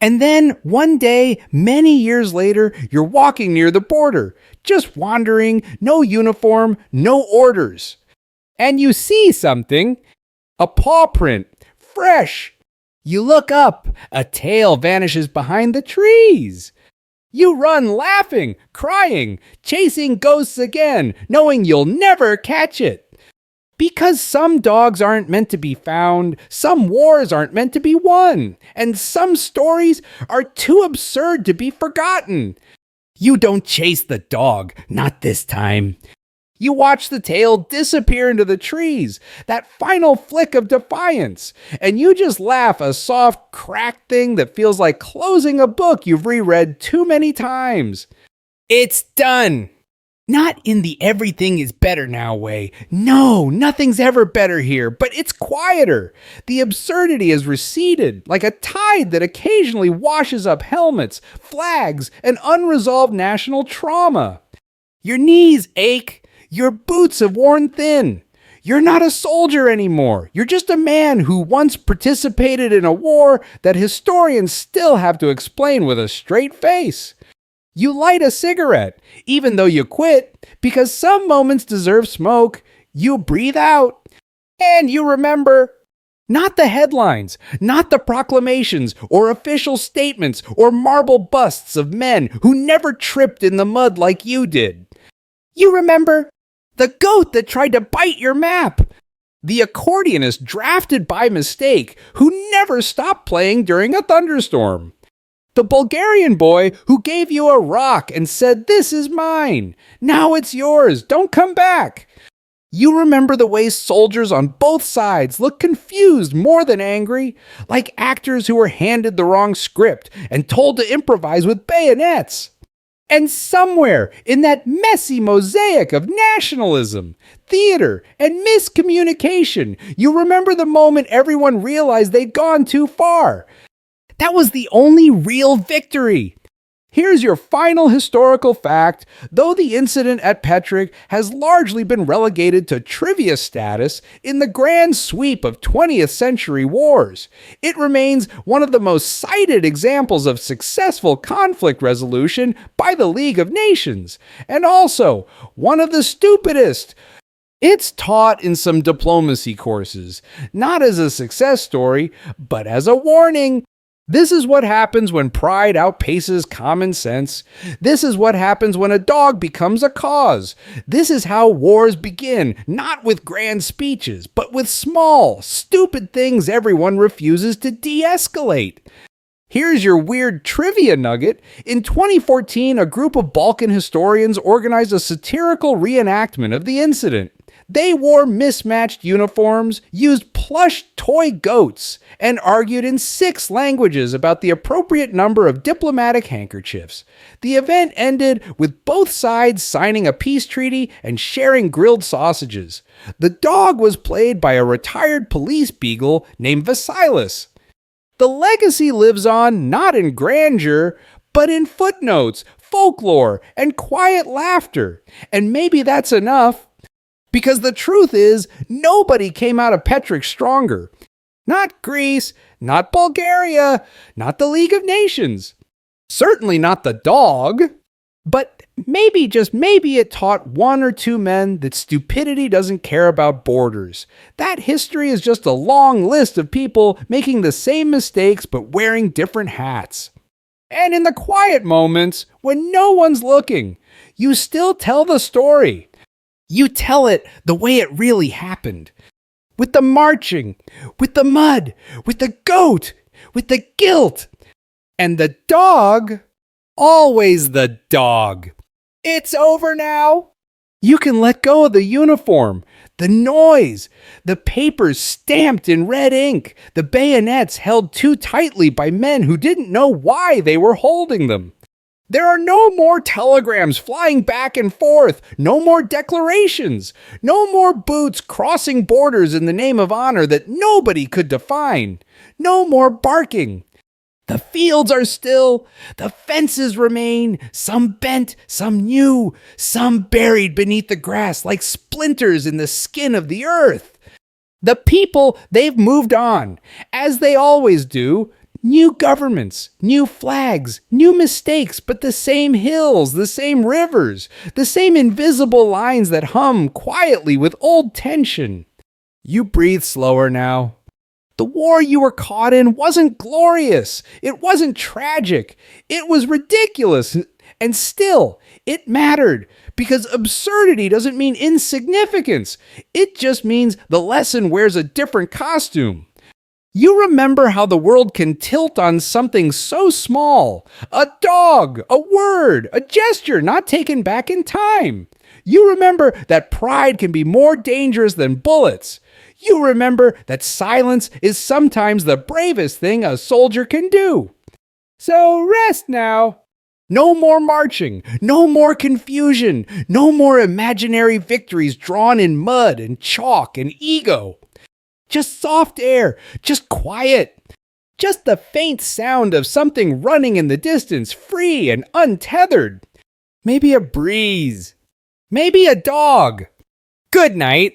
and then one day, many years later, you're walking near the border, just wandering, no uniform, no orders. And you see something, a paw print, fresh. You look up, a tail vanishes behind the trees. You run laughing, crying, chasing ghosts again, knowing you'll never catch it. Because some dogs aren't meant to be found, some wars aren't meant to be won, and some stories are too absurd to be forgotten. You don't chase the dog, not this time. You watch the tail disappear into the trees, that final flick of defiance, and you just laugh, a soft, cracked thing that feels like closing a book you've reread too many times. It's done. Not in the everything is better now way. No, nothing's ever better here, but it's quieter. The absurdity has receded, like a tide that occasionally washes up helmets, flags, and unresolved national trauma. Your knees ache. Your boots have worn thin. You're not a soldier anymore. You're just a man who once participated in a war that historians still have to explain with a straight face. You light a cigarette, even though you quit, because some moments deserve smoke. You breathe out, and you remember. Not the headlines, not the proclamations or official statements or marble busts of men who never tripped in the mud like you did. You remember the goat that tried to bite your map, the accordionist drafted by mistake who never stopped playing during a thunderstorm, the Bulgarian boy who gave you a rock and said, "This is mine. Now it's yours. Don't come back." You remember the way soldiers on both sides looked confused more than angry, like actors who were handed the wrong script and told to improvise with bayonets. And somewhere in that messy mosaic of nationalism, theater, and miscommunication, you remember the moment everyone realized they'd gone too far. That was the only real victory. Here's your final historical fact. Though the incident at Petrich has largely been relegated to trivia status in the grand sweep of 20th century wars, it remains one of the most cited examples of successful conflict resolution by the League of Nations, and also one of the stupidest. It's taught in some diplomacy courses, not as a success story, but as a warning. This is what happens when pride outpaces common sense. This is what happens when a dog becomes a cause. This is how wars begin, not with grand speeches, but with small, stupid things everyone refuses to de-escalate. Here's your weird trivia nugget. In 2014, a group of Balkan historians organized a satirical reenactment of the incident. They wore mismatched uniforms, used plush toy goats, and argued in 6 languages about the appropriate number of diplomatic handkerchiefs. The event ended with both sides signing a peace treaty and sharing grilled sausages. The dog was played by a retired police beagle named Vasilis. The legacy lives on not in grandeur, but in footnotes, folklore, and quiet laughter. And maybe that's enough. Because the truth is, nobody came out of Petrich stronger. Not Greece, not Bulgaria, not the League of Nations. Certainly not the dog. But maybe, just maybe, it taught 1 or 2 men that stupidity doesn't care about borders. That history is just a long list of people making the same mistakes but wearing different hats. And in the quiet moments, when no one's looking, you still tell the story. You tell it the way it really happened. With the marching, with the mud, with the goat, with the guilt. And the dog, always the dog. It's over now. You can let go of the uniform, the noise, the papers stamped in red ink, the bayonets held too tightly by men who didn't know why they were holding them. There are no more telegrams flying back and forth, no more declarations, no more boots crossing borders in the name of honor that nobody could define, no more barking. The fields are still, the fences remain, some bent, some new, some buried beneath the grass like splinters in the skin of the earth. The people, they've moved on, as they always do. New governments, new flags, new mistakes, but the same hills, the same rivers, the same invisible lines that hum quietly with old tension. You breathe slower now. The war you were caught in wasn't glorious. It wasn't tragic. It was ridiculous. And still, it mattered, because absurdity doesn't mean insignificance. It just means the lesson wears a different costume. You remember how the world can tilt on something so small. A dog, a word, a gesture not taken back in time. You remember that pride can be more dangerous than bullets. You remember that silence is sometimes the bravest thing a soldier can do. So rest now. No more marching, no more confusion, no more imaginary victories drawn in mud and chalk and ego. Just soft air, just quiet. Just the faint sound of something running in the distance, free and untethered. Maybe a breeze. Maybe a dog. Good night.